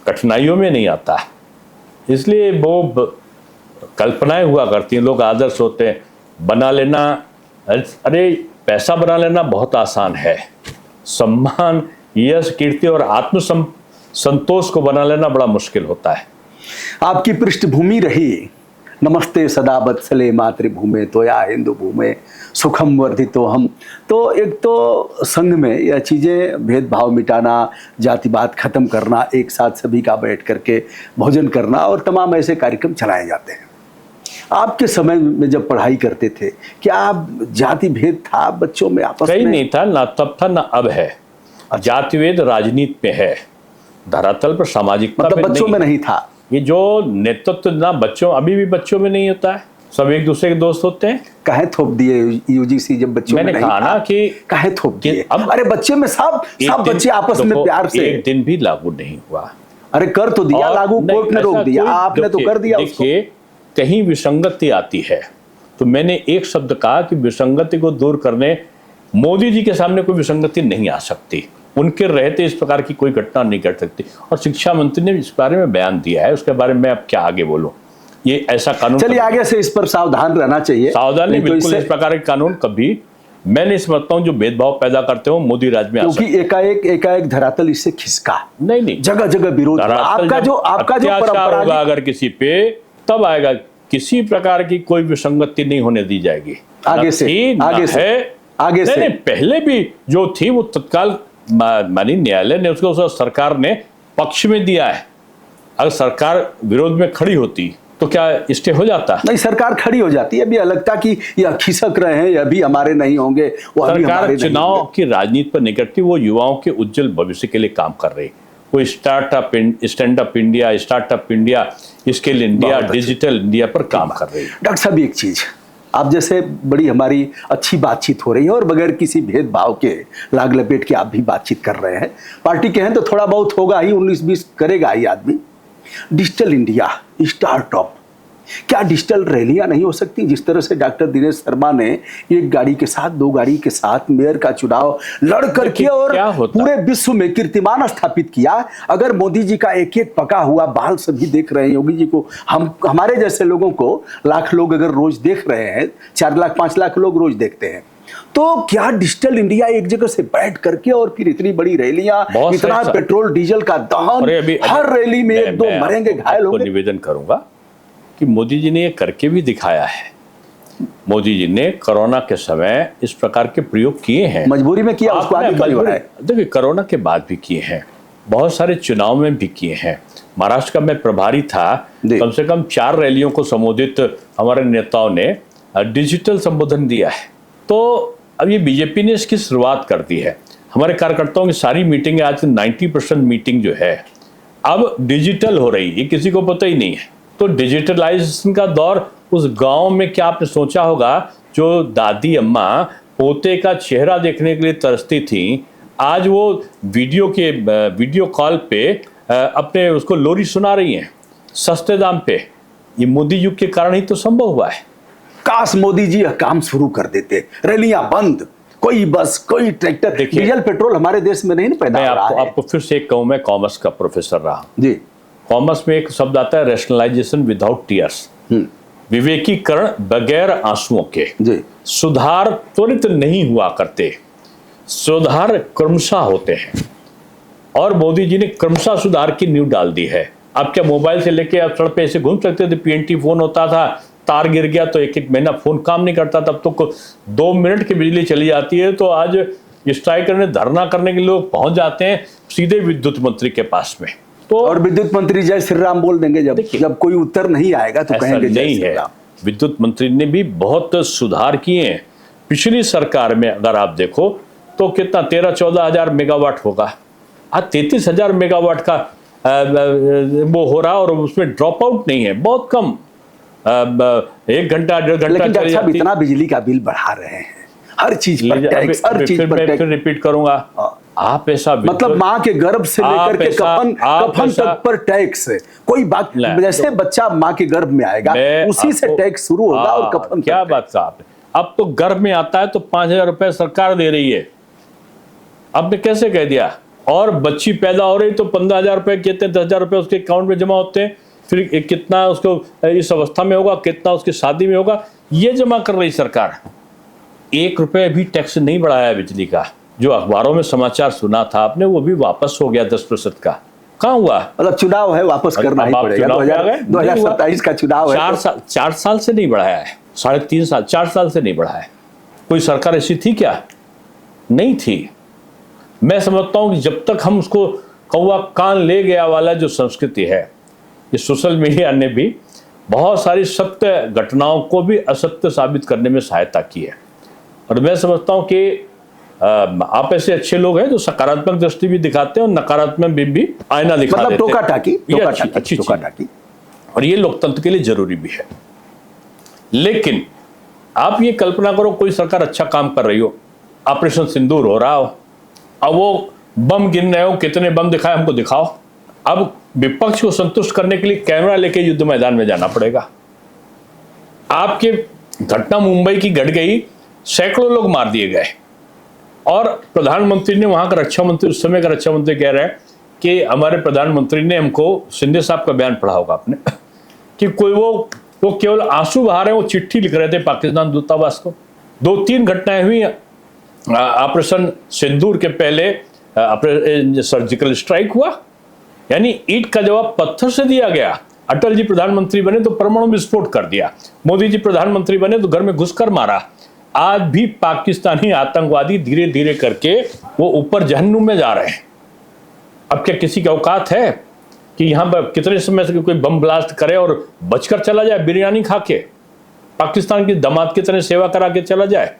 Speaker 2: कठिनाइयों में नहीं आता। इसलिए वो कल्पनाएं हुआ करती हैं, लोग आदर्श होते हैं। बना लेना, अरे पैसा बना लेना बहुत आसान है, सम्मान, यश, कीर्ति और आत्म संतोष को बना लेना बड़ा मुश्किल होता है।
Speaker 1: आपकी पृष्ठभूमि रही नमस्ते सदा वत्सले मातृभूमे तोया हिंदू भूमे सुखम वर्धितो हम। तो एक तो संघ में यह चीज़ें, भेदभाव मिटाना, जातिवाद खत्म करना, एक साथ सभी का बैठ करके भोजन करना और तमाम ऐसे कार्यक्रम चलाए जाते हैं। आपके समय में जब पढ़ाई करते थे, क्या जाति भेद था बच्चों में आपस में?
Speaker 2: कहीं नहीं था, ना तब था ना अब है। जातिवेद राजनीति में है, धरातल पर सामाजिकता
Speaker 1: मतलब बच्चों में नहीं था।
Speaker 2: ये जो नेतृत्व ना बच्चों, अभी भी बच्चों में नहीं होता है। सब एक दूसरे के दोस्त होते हैं।
Speaker 1: काहे थोप दिए यूजीसी जब बच्चों में नहीं था?
Speaker 2: मैंने कहा ना कि
Speaker 1: काहे थोप दिए? अब अरे बच्चे में सब बच्चे आपस में प्यार से।
Speaker 2: एक दिन भी लागू नहीं हुआ।
Speaker 1: अरे कर तो दिया लागू, कोर्ट ने रोक दिया, आपने तो कर दिया उसको।
Speaker 2: देखिए, कहीं विसंगति आती है तो मैंने एक शब्द कहा कि विसंगति को दूर करने मोदी जी के सामने कोई विसंगति नहीं आ सकती। उनके रहते इस प्रकार की कोई घटना नहीं घट सकती। और शिक्षा मंत्री ने इस बारे में बयान दिया है, उसके बारे में अब क्या आगे बोलूं। ये ऐसा कानून,
Speaker 1: चलिए आगे से इस पर सावधान रहना चाहिए।
Speaker 2: सावधान नहीं, बिल्कुल इस प्रकार के कानून कभी मैं नहीं समझता हूं जो भेदभाव पैदा करते हो मोदी राज में,
Speaker 1: क्योंकि एकाएक धरातल इससे खिसका।
Speaker 2: नहीं,
Speaker 1: जगह जगह विरोध। आपका जो परंपरा
Speaker 2: होगा अगर किसी पे, तब आएगा। किसी प्रकार की कोई विसंगति नहीं होने दी जाएगी।
Speaker 1: आगे से
Speaker 2: पहले भी जो थी वो तत्काल माननीय न्यायालय ने उसको, सरकार ने पक्ष में दिया है। अगर सरकार विरोध में खड़ी होती तो क्या स्टे हो जाता?
Speaker 1: नहीं, सरकार खड़ी हो जाती है। अभी अलगता कि यह खिसक रहे हैं, यह भी हमारे नहीं होंगे, वो
Speaker 2: सरकार चुनाव की राजनीति पर नहीं करती, वो युवाओं के उज्जवल भविष्य के लिए काम कर रही। वो stand up India, startup India, skill India, digital India पर काम कर रही है।
Speaker 1: डॉक्टर साहब एक चीज, आप जैसे बड़ी हमारी अच्छी बातचीत हो रही है और बगैर किसी भेदभाव के लाग लपेट के आप भी बातचीत कर रहे हैं। पार्टी के हैं तो थोड़ा बहुत होगा ही, 19-20 करेगा ही आदमी। डिजिटल इंडिया, स्टार्टअप, क्या डिजिटल रैलियां नहीं हो सकती? जिस तरह से डॉक्टर दिनेश शर्मा ने एक गाड़ी के साथ, 2 गाड़ी के साथ मेयर का चुनाव लड़ करके और पूरे विश्व में कीर्तिमान स्थापित किया। अगर मोदी जी का एक एक पका हुआ बाल सभी देख रहे हैं, योगी जी को, हमारे जैसे लोगों को लाख लोग अगर रोज देख रहे हैं, 4 लाख 5 लाख लोग रोज देखते हैं, तो क्या डिजिटल इंडिया एक जगह से बैठ करके और फिर इतनी बड़ी रैलियां, इतना पेट्रोल डीजल का दहन, हर रैली में 1-2 मरेंगे, घायल होंगे?
Speaker 2: निवेदन करूंगा कि मोदी जी ने ये करके भी दिखाया है। मोदी जी ने कोरोना के समय इस प्रकार के प्रयोग किए हैं।
Speaker 1: मजबूरी में किया, उसको आगे क्यों बढ़ाए?
Speaker 2: देखिए, कोरोना के बाद भी किए हैं, बहुत सारे चुनाव में भी किए हैं। महाराष्ट्र का मैं प्रभारी था, कम से कम 4 रैलियों को संबोधित हमारे नेताओं ने डिजिटल संबोधन दिया है। तो अब ये बीजेपी ने इसकी शुरुआत कर दी है। हमारे कार्यकर्ताओं की सारी मीटिंग, आज 90% मीटिंग जो है अब डिजिटल हो रही है, ये किसी को पता ही नहीं है। तो डिजिटलाइजेशन का दौर उस गांव में, क्या आपने सोचा होगा, जो दादी अम्मा पोते का चेहरा देखने के लिए तरसती थी, आज वो वीडियो कॉल पे अपने उसको लोरी सुना रही हैं सस्ते दाम पे। ये मोदी युग के कारण ही तो संभव हुआ है।
Speaker 1: काश मोदी जी काम शुरू कर देते, रैलियां बंद, कोई बस, कोई ट्रैक्टर, डीजल पेट्रोल हमारे देश में नहीं पैदा हो रहा है।
Speaker 2: आपको फिर से कहूं, मैं कॉमर्स का प्रोफेसर रहा
Speaker 1: जी।
Speaker 2: कॉमर्स में एक शब्द आता है, रैशनलाइजेशन विदाउट टीयर्स, विवेकीकरण बगैर आंसुओं के।
Speaker 1: जी।
Speaker 2: सुधार त्वरित नहीं हुआ करते, सुधार क्रमशः होते हैं, और मोदी जी ने क्रमशः सुधार की नींव डाल दी है। आप क्या मोबाइल से लेके आप सड़क पे ऐसे घूम सकते थे? PNT फोन होता था, तार गिर गया तो एक एक महीना फोन काम नहीं करता, तब तो 2 मिनट की बिजली चली जाती है। तो आज स्ट्राइक करने, धरना करने के लोग पहुंच जाते हैं सीधे विद्युत मंत्री के पास में। तो
Speaker 1: और विद्युत मंत्री जय श्री राम बोल देंगे, जब कोई उत्तर नहीं आएगा तो कहेंगे जय श्री राम।
Speaker 2: विद्युत मंत्री ने भी बहुत सुधार किए हैं। पिछली सरकार में अगर आप देखो तो कितना 13-14 हजार मेगावाट होगा, आज 33,000 मेगावाट का वो हो रहा, और उसमें ड्रॉप आउट नहीं है, बहुत कम, 1 घंटा 1.5 घंटा।
Speaker 1: लेकिन डॉक्टर साहब इतना बिजली का बिल बढ़ा रहे हैं, हर चीज पर टैक्स, हर चीज पर टैक्स।
Speaker 2: फिर रिपीट करूंगा, आप ऐसा
Speaker 1: मतलब माँ के गर्भ से लेकर के कफन तक पर टैक्स, कोई बात, जैसे बच्चा माँ के गर्भ में आएगा उसी से टैक्स शुरू होगा और कफन।
Speaker 2: क्या बात साहब, अब तो गर्भ में आता है तो 5,000 रुपए सरकार दे रही है, आपने कैसे कह दिया। और बच्ची पैदा हो रही तो 15,000 रुपए, कहते हैं 10,000 रुपए उसके अकाउंट में जमा होते हैं, फिर कितना उसको इस अवस्था में होगा, कितना उसकी शादी में होगा, ये जमा कर रही सरकार। 1 रुपए भी टैक्स नहीं बढ़ाया बिजली का। जो अखबारों में समाचार सुना था आपने, वो भी वापस हो गया 10% का। कहाँ हुआ?
Speaker 1: मतलब चुनाव है, वापस करना ही पड़ेगा। 2027 का चुनाव है।
Speaker 2: 4 साल से नहीं बढ़ाया है, 3.5 साल, 4 साल से नहीं बढ़ाया है। कोई सरकार ऐसी थी क्या? नहीं थी। मैं समझता हूं कि जब तक हम उसको कौवा कान ले गया वाला जो संस्कृति है, ये सोशल मीडिया ने भी बहुत सारी सत्य घटनाओं को भी असत्य साबित करने में सहायता की है। और मैं समझता हूं कि आप ऐसे अच्छे लोग हैं जो सकारात्मक दृष्टि भी दिखाते हैं और नकारात्मक भी आईना दिखा देते हैं। अच्छी चीज, और ये लोकतंत्र के लिए जरूरी भी है। लेकिन आप ये कल्पना करो, कोई सरकार अच्छा काम कर रही हो, ऑपरेशन सिंदूर हो रहा हो, अब वो बम गिन रहे हो, कितने बम दिखाए हमको दिखाओ। अब विपक्ष को संतुष्ट करने के लिए कैमरा लेके युद्ध मैदान में जाना पड़ेगा। आपके घटना मुंबई की घट गई, सैकड़ों लोग मार दिए गए, और प्रधानमंत्री ने, वहां का रक्षा मंत्री, उस समय का रक्षा मंत्री कह रहे हैं कि हमारे प्रधानमंत्री ने हमको, शिंदे साहब का बयान पढ़ा होगा आपने, कि कोई वो केवल आंसू बहा रहे हैं, वो चिट्ठी लिख रहे थे पाकिस्तान दूतावास को। 2-3 घटनाएं हुई ऑपरेशन सिंदूर के पहले। सर्जिकल स्ट्राइक हुआ, यानी ईंट का जवाब पत्थर से दिया गया। अटल जी प्रधानमंत्री बने तो परमाणु विस्फोट कर दिया, मोदी जी प्रधानमंत्री बने तो घर में घुसकर मारा। आज भी पाकिस्तानी आतंकवादी धीरे धीरे करके वो ऊपर जहन्नुम में जा रहे हैं। अब क्या किसी की औकात है कि यहां पर कितने समय से कोई बम ब्लास्ट करे और बचकर चला जाए, बिरयानी खा के, पाकिस्तान की दामाद की तरह सेवा करा के चला जाए।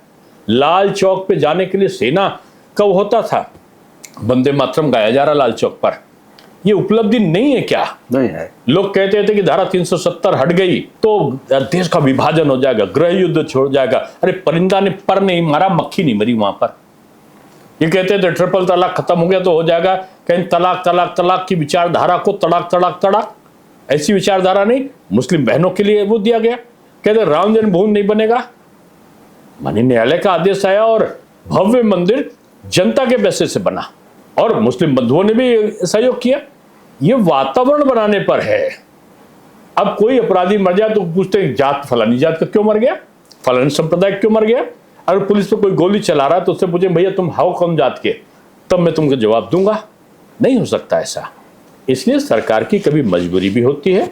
Speaker 2: लाल चौक पे जाने के लिए सेना कब होता था, वंदे मातरम गाया जा रहा लाल चौक पर। ये उपलब्धि नहीं है क्या?
Speaker 1: नहीं है।
Speaker 2: लोग कहते थे कि धारा 370 हट गई तो देश का विभाजन हो जाएगा, गृह युद्ध छोड़ जाएगा। अरे परिंदा ने पर नहीं मारा, मक्खी नहीं मरी वहां पर। ये कहते थे ट्रिपल तलाक खत्म हो गया तो हो जाएगा, कहीं तलाक तलाक तलाक की विचारधारा को तड़ाक तड़ाक तड़ाक, ऐसी विचारधारा नहीं, मुस्लिम बहनों के लिए वो दिया गया। कहते राम जन्मभूमि नहीं बनेगा, माननीय न्यायालय का आदेश आया और भव्य मंदिर जनता के पैसे से बना, और मुस्लिम बंधुओं ने भी सहयोग किया। ये वातावरण बनाने पर है। अब कोई अपराधी मर जाए तो पूछते हैं जात, फलानी जात का क्यों मर गया, फलानी संप्रदाय क्यों मर गया। अगर पुलिस पे कोई गोली चला रहा है तो उससे पूछे भैया तुम हाउ कौन जात के, तब मैं तुमको जवाब दूंगा। नहीं हो सकता ऐसा। इसलिए सरकार की कभी मजबूरी भी होती है,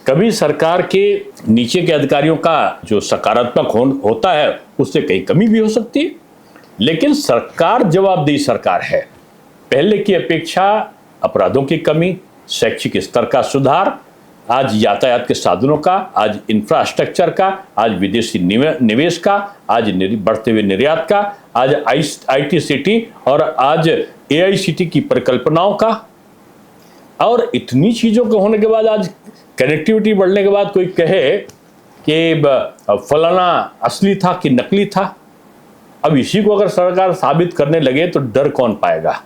Speaker 2: कभी सरकार के नीचे के अधिकारियों का जो सकारात्मक होता है उससे कहीं कमी भी हो सकती है। लेकिन सरकार जवाबदेही सरकार है। पहले की अपेक्षा अपराधों की कमी, शैक्षिक स्तर का सुधार, आज यातायात के साधनों का, आज इंफ्रास्ट्रक्चर का, आज विदेशी निवेश का, आज बढ़ते हुए निर्यात का, आज ITCT और आज AICT की परिकल्पनाओं का, और इतनी चीजों के होने के बाद, आज कनेक्टिविटी बढ़ने के बाद कोई कहे कि फलाना असली था कि नकली था। अब इसी को अगर सरकार साबित करने लगे तो डर कौन पाएगा।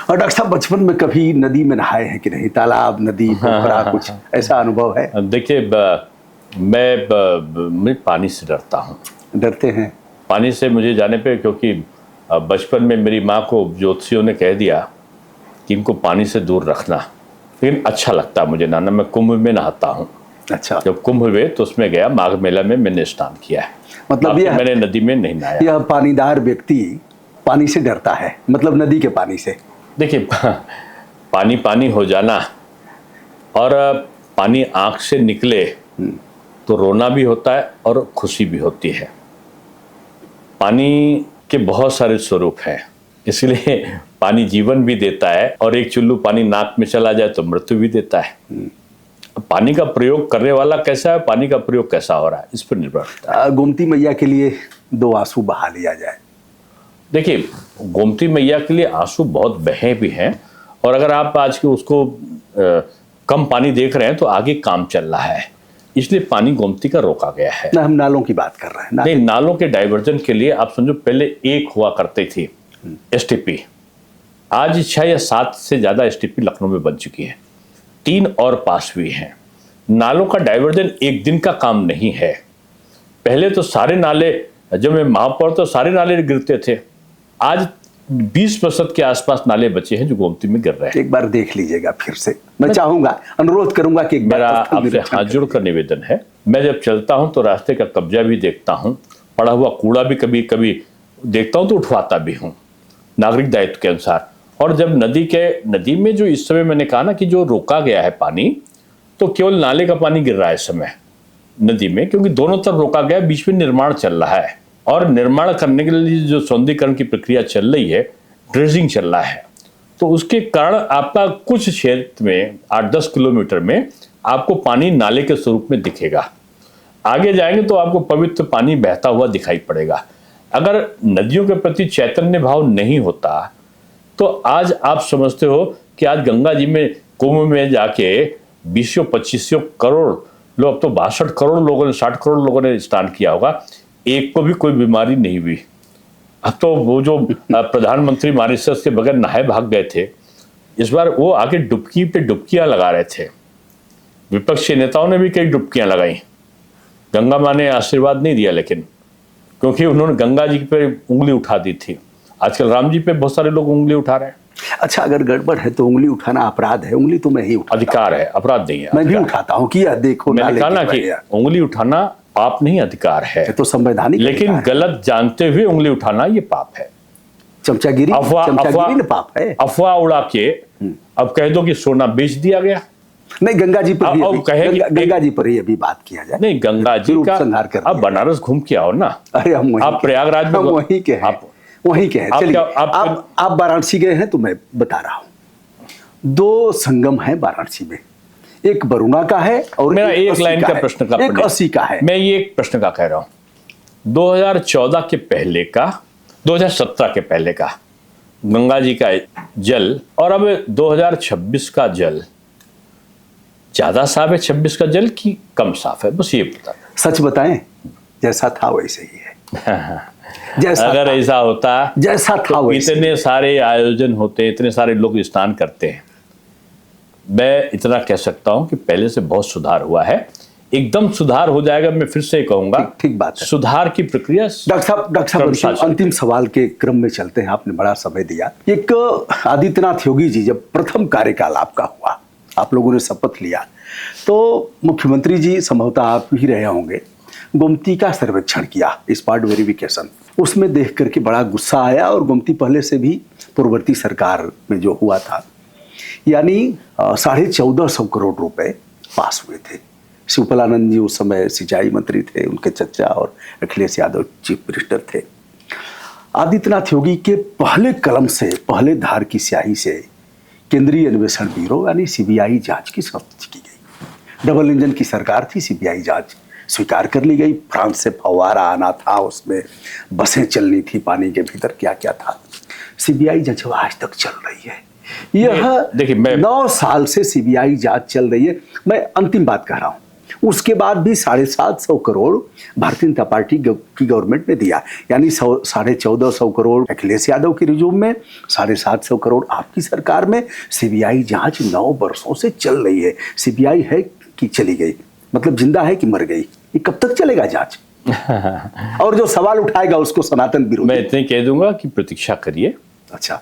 Speaker 1: और डॉक्टर साहब बचपन में कभी नदी में नहाए हैं कि नहीं, तालाब, नदी, पोखरा, कुछ ऐसा अनुभव है?
Speaker 2: देखिए मैं पानी से डरता हूँ।
Speaker 1: डरते हैं
Speaker 2: पानी से मुझे जाने पे, क्योंकि बचपन में मेरी माँ को ज्योतिषियों ने कह दिया कि इनको पानी से दूर रखना, लेकिन अच्छा लगता है मुझे नहाना। मैं कुंभ में नहाता हूँ।
Speaker 1: अच्छा।
Speaker 2: जब कुंभ हुए तो उसमें गया, माघ मेला में मैंने स्नान किया है,
Speaker 1: मतलब ये
Speaker 2: मैंने नदी में नहीं नहाया।
Speaker 1: यह पानीदार व्यक्ति पानी से डरता है, मतलब नदी के पानी से।
Speaker 2: देखिए पानी हो जाना और पानी आंख से निकले तो रोना भी होता है और खुशी भी होती है। पानी के बहुत सारे स्वरूप हैं, इसलिए पानी जीवन भी देता है और एक चुल्लू पानी नाक में चला जाए तो मृत्यु भी देता है। पानी का प्रयोग करने वाला कैसा है, पानी का प्रयोग कैसा हो रहा है, इस पर निर्भर करता है।
Speaker 1: गोमती मैया के लिए 2 आंसू बहा लिया जाए।
Speaker 2: देखिए, गोमती मैया के लिए आंसू बहुत बहे भी हैं, और अगर आप आज के उसको कम पानी देख रहे हैं तो आगे काम चल रहा है, इसलिए पानी गोमती का रोका गया है।
Speaker 1: ना हम नालों की बात कर रहे हैं।
Speaker 2: नहीं, नालों के डाइवर्जन के लिए आप समझो पहले एक हुआ करते थी एसटीपी, आज 6 या 7 से ज्यादा एसटीपी लखनऊ में बन चुकी है, 3 और पास हुई हैं। नालों का डाइवर्जन एक दिन का काम नहीं है। पहले तो सारे नाले, जब मैं महापौर तो सारे नाले गिरते थे, आज 20% के आसपास नाले बचे हैं जो गोमती में गिर रहे हैं।
Speaker 1: एक बार देख लीजिएगा फिर से। मैं चाहूंगा, अनुरोध करूंगा कि एक बार
Speaker 2: मेरा
Speaker 1: स्थल
Speaker 2: आपसे
Speaker 1: निरीक्षण
Speaker 2: हाथ जोड़कर निवेदन है, मैं जब चलता हूं तो रास्ते का कब्जा भी देखता हूं, पड़ा हुआ कूड़ा भी कभी कभी देखता हूं तो उठवाता भी हूं नागरिक दायित्व के अनुसार। और जब नदी में जो इस समय मैंने कहा ना कि जो रोका गया है पानी, तो केवल नाले का पानी गिर रहा है इस समय नदी में, क्योंकि दोनों तरफ रोका गया, बीच में निर्माण चल रहा है, और निर्माण करने के लिए जो सौंदर्यीकरण की प्रक्रिया चल रही है, ड्रेजिंग चल रहा है, तो उसके कारण आपका कुछ क्षेत्र में 8-10 किलोमीटर में आपको पानी नाले के स्वरूप में दिखेगा। आगे जाएंगे तो आपको पवित्र पानी बहता हुआ दिखाई पड़ेगा। अगर नदियों के प्रति चैतन्य भाव नहीं होता तो आज आप समझते हो कि आज गंगा जी में कुंभ में जाके 20-25 करोड़ लोग, अब तो 62 करोड़ लोगों ने, 60 करोड़ लोगों ने स्नान किया होगा, एक को भी कोई बीमारी नहीं हुई। अब तो वो जो प्रधानमंत्री मॉरिशस के बगैर नहाए भाग गए थे, इस बार वो आगे डुबकी पे डुबकियां लगा रहे थे। विपक्षी नेताओं ने भी कई डुबकियां लगाई, गंगा माँ ने आशीर्वाद नहीं दिया, लेकिन क्योंकि उन्होंने गंगा जी पे उंगली उठा दी थी। आजकल राम जी पे बहुत सारे लोग उंगली उठा रहे हैं।
Speaker 1: अच्छा, अगर गड़बड़ है तो उंगली उठाना अपराध है? उंगली तो मैं ही उठाता,
Speaker 2: अधिकार है, अपराध नहीं है।
Speaker 1: मैं भी उठाता हूँ कि देखो,
Speaker 2: मैंने कहा ना कि उंगली उठाना पाप नहीं, अधिकार है,
Speaker 1: तो संवैधानिक,
Speaker 2: लेकिन गलत जानते हुए उंगली उठाना ये पाप है।
Speaker 1: चमचागिरी ना पाप है।
Speaker 2: अफवाह उड़ा के अब कह दो कि सोना बेच दिया गया।
Speaker 1: नहीं, गंगा जी पर गंगा जी पर ही अभी बात किया जाए।
Speaker 2: नहीं, गंगा जी का अब बनारस घूम के आओ ना।
Speaker 1: अरे हम
Speaker 2: आप प्रयागराज में
Speaker 1: वहीं के हैं, वहीं के हैं। चलिए, आप वाराणसी गए हैं तो मैं बता रहा हूँ, 2 संगम है वाराणसी में, एक बरुणा का है और
Speaker 2: मेरा एक लाइन का प्रश्न का,
Speaker 1: एक 80 का है।
Speaker 2: मैं ये एक प्रश्न का कह रहा हूं, 2014 के पहले का, 2017 के पहले का गंगा जी का जल और अब 2026 का जल ज्यादा साफ है? 26 का जल की कम साफ है? बस ये बता।
Speaker 1: सच बताएं, जैसा था वैसे ही है। जैसा
Speaker 2: अगर ऐसा होता,
Speaker 1: जैसा था
Speaker 2: तो इतने सारे आयोजन होते, इतने सारे लोग स्नान करते हैं। मैं इतना कह सकता हूं कि पहले से बहुत सुधार हुआ है, एकदम सुधार हो जाएगा। मैं फिर से कहूंगा,
Speaker 1: ठीक बात है,
Speaker 2: सुधार की प्रक्रिया।
Speaker 1: डॉक्टर साहब अंतिम सवाल के क्रम में चलते हैं, आपने बड़ा समय दिया। एक आदित्यनाथ योगी जी, जब प्रथम कार्यकाल आपका हुआ, आप लोगों ने शपथ लिया, तो मुख्यमंत्री जी संभवतः आप ही रहे होंगे, गोमती का सर्वेक्षण किया, स्पॉट वेरिफिकेशन, उसमें देख करके बड़ा गुस्सा आया। और गोमती पहले से भी पूर्ववर्ती सरकार में जो हुआ था, यानी 1450 करोड़ रुपए पास हुए थे। शिवपालानंद जी उस समय सिंचाई मंत्री थे, उनके चचा, और अखिलेश यादव चीफ मिनिस्टर थे। आदित्यनाथ योगी के पहले कलम से, पहले धार की स्याही से केंद्रीय अन्वेषण ब्यूरो यानी सीबीआई जांच की शपथ की गई। डबल इंजन की सरकार थी, सीबीआई जांच स्वीकार कर ली गई। फ्रांस से फव्वारा आना था, उसमें बसें चलनी थी पानी के भीतर, क्या क्या था। सीबीआई जांच आज तक चल रही है। यह देखिए, 9 साल से सीबीआई जांच चल रही है। मैं अंतिम बात कह रहा हूं, उसके बाद भी 750 करोड़ भारतीय जनता पार्टी की गवर्नमेंट ने दिया, यानी 1450 करोड़ अखिलेश यादव की रिज्यूम में, 750 करोड़ आपकी सरकार में। सीबीआई जांच 9 वर्षों से चल रही है। सीबीआई है कि चली गई, मतलब जिंदा है कि मर गई? ये कब तक चलेगा जांच? और जो सवाल उठाएगा उसको सनातन विरोधी।
Speaker 2: मैं इतने कह दूंगा कि प्रतीक्षा करिए।
Speaker 1: अच्छा,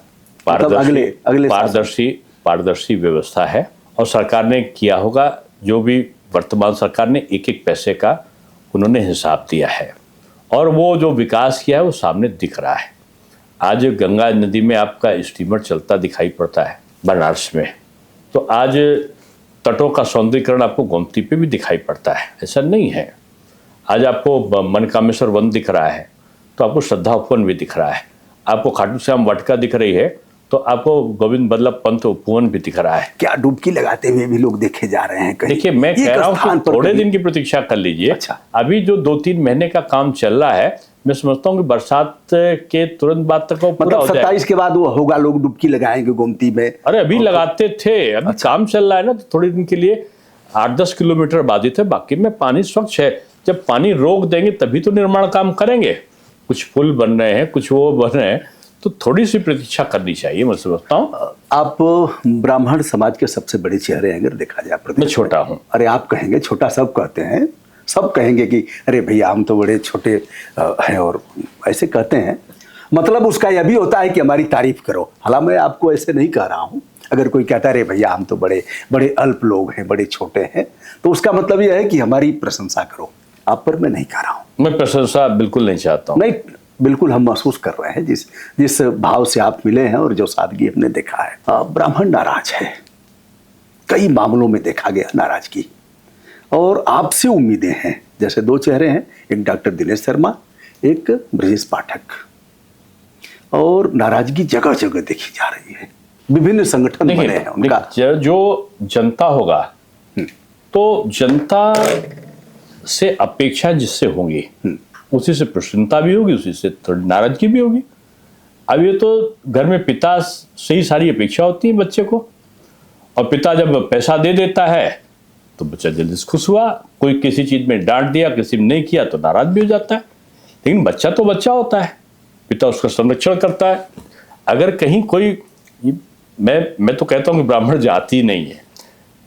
Speaker 2: पारदर्शी व्यवस्था है, और सरकार ने किया होगा, जो भी वर्तमान सरकार ने एक एक पैसे का उन्होंने हिसाब दिया है, और वो जो विकास किया है वो सामने दिख रहा है। आज गंगा नदी में आपका स्टीमर चलता दिखाई पड़ता है बनारस में, तो आज तटों का सौंदर्यीकरण आपको गोमती पे भी दिखाई पड़ता है, ऐसा नहीं है। आज आपको मनकामेश्वर वन दिख रहा है तो आपको श्रद्धा उपवन भी दिख रहा है, आपको खाटू श्याम वाटिका दिख रही है तो आपको गोविंद बल्लभ पंत उपवन भी दिख रहा है।
Speaker 1: क्या डुबकी लगाते हुए भी लोग देखे जा रहे हैं कहीं?
Speaker 2: देखिए, मैं कह रहा हूँ थोड़े दिन की प्रतीक्षा कर लीजिए।
Speaker 1: अच्छा।
Speaker 2: अभी जो 2-3 महीने का काम चल रहा है, मैं समझता हूँ कि बरसात के तुरंत बाद तक वो पूरा हो जाएगा।
Speaker 1: 27 के बाद वो होगा, लोग डुबकी लगाएंगे गोमती में।
Speaker 2: अरे अभी लगाते थे, अभी काम चल रहा है ना, तो थोड़े दिन के लिए 8-10 किलोमीटर बाधित है, बाकी में पानी स्वच्छ है। जब पानी रोक देंगे तभी तो निर्माण काम करेंगे। कुछ पुल बन रहे हैं, कुछ वो बन रहे हैं, तो थोड़ी सी प्रतीक्षा करनी चाहिए, मैं समझता हूँ।
Speaker 1: आप ब्राह्मण समाज के सबसे बड़े चेहरे हैं अगर देखा जाए प्रदेश में।
Speaker 2: मैं छोटा हूँ।
Speaker 1: अरे आप कहेंगे छोटा, सब कहते हैं, सब कहेंगे कि अरे भैया हम तो बड़े छोटे हैं, और ऐसे कहते हैं। मतलब उसका यह भी होता है कि हमारी तारीफ करो। हालांकि मैं आपको ऐसे नहीं कह रहा हूँ। अगर कोई कहता है अरे भैया हम तो बड़े बड़े अल्प लोग हैं, बड़े छोटे हैं, तो उसका मतलब यह है कि हमारी प्रशंसा करो। आप पर मैं नहीं कह रहा हूँ।
Speaker 2: मैं प्रशंसा बिल्कुल नहीं चाहता हूँ।
Speaker 1: नहीं, बिल्कुल हम महसूस कर रहे हैं जिस भाव से आप मिले हैं और जो सादगी हमने देखा है। ब्राह्मण नाराज है, कई मामलों में देखा गया नाराजगी, और आपसे उम्मीदें हैं। जैसे 2 चेहरे हैं, एक डॉक्टर दिनेश शर्मा, एक ब्रजेश पाठक, और नाराजगी जगह जगह देखी जा रही है। विभिन्न संगठन बने हैं उनका।
Speaker 2: जो जनता होगा तो जनता से अपेक्षा जिससे होंगी उसी से प्रसन्नता भी होगी, उसी से थोड़ी नाराजगी भी होगी। अब ये तो घर में पिता से ही सारी अपेक्षा होती है बच्चे को, और पिता जब पैसा दे देता है तो बच्चा जल्दी से खुश हुआ। कोई किसी चीज में डांट दिया, किसी ने नहीं किया तो नाराज भी हो जाता है। लेकिन बच्चा तो बच्चा होता है, पिता उसका संरक्षण करता है। अगर कहीं कोई, मैं तो कहता हूँ कि ब्राह्मण जाति नहीं है,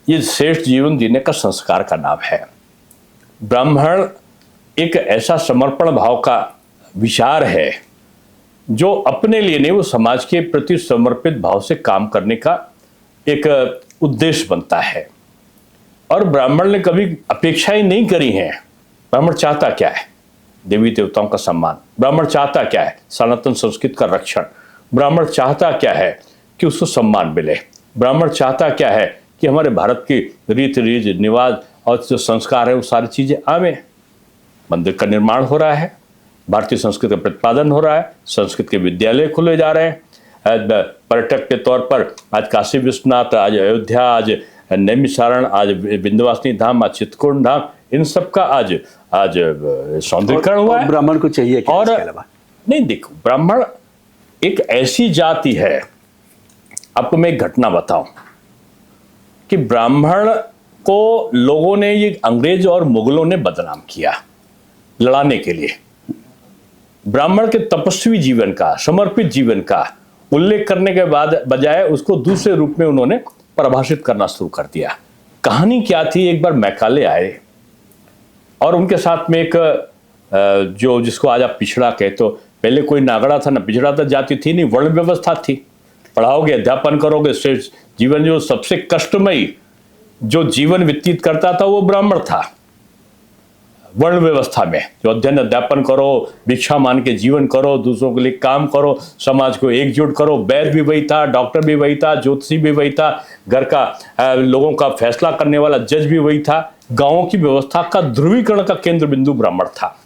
Speaker 2: ये श्रेष्ठ जीवन जीने का संस्कार का नाम है। ब्राह्मण एक ऐसा समर्पण भाव का विचार है जो अपने लिए नहीं, वो समाज के प्रति समर्पित भाव से काम करने का एक उद्देश्य बनता है। और ब्राह्मण ने कभी अपेक्षाएं नहीं करी हैं। ब्राह्मण चाहता क्या है? देवी देवताओं का सम्मान। ब्राह्मण चाहता क्या है? सनातन संस्कृति का रक्षण। ब्राह्मण चाहता क्या है? कि उसको सम्मान मिले। ब्राह्मण चाहता क्या है? कि हमारे भारत की रीति रीज निवाज और जो संस्कार है वो सारी चीजें आवे। मंदिर का निर्माण हो रहा है, भारतीय संस्कृति का प्रतिपादन हो रहा है, संस्कृत के विद्यालय खुले जा रहे हैं। पर्यटक के तौर पर आज काशी विश्वनाथ, आज अयोध्या, आज नैमिषारण, आज विंध्यवासिनी धाम, आज चित्रकूट धाम, इन सब का आज सौंदर्यीकरण हुआ है।
Speaker 1: ब्राह्मण को चाहिए क्या इसके अलावा?
Speaker 2: नहीं, देखो, ब्राह्मण एक ऐसी जाति है। आपको मैं एक घटना बताऊं कि ब्राह्मण को लोगों ने, ये अंग्रेज और मुगलों ने बदनाम किया लड़ाने के लिए। ब्राह्मण के तपस्वी जीवन का, समर्पित जीवन का उल्लेख करने के बाद बजाय उसको दूसरे रूप में उन्होंने परिभाषित करना शुरू कर दिया। कहानी क्या थी? एक बार मैकाले आए और उनके साथ में एक जो जिसको आज आप पिछड़ा कहते हो, पहले कोई नागड़ा था ना, पिछड़ा था, जाति थी नहीं, वर्ण व्यवस्था थी। पढ़ाओगे, अध्यापन करोगे, श्रेष्ठ जीवन जो सबसे कष्टमयी जो जीवन व्यतीत करता था वो ब्राह्मण था। वर्ण व्यवस्था में जो अध्ययन अध्यापन करो, भिक्षा मान के जीवन करो, दूसरों के लिए काम करो, समाज को एकजुट करो। वैद्य भी वही था, डॉक्टर भी वही था, ज्योतिषी भी वही था, घर का लोगों का फैसला करने वाला जज भी वही था। गांवों की व्यवस्था का ध्रुवीकरण का केंद्र बिंदु ब्राह्मण था।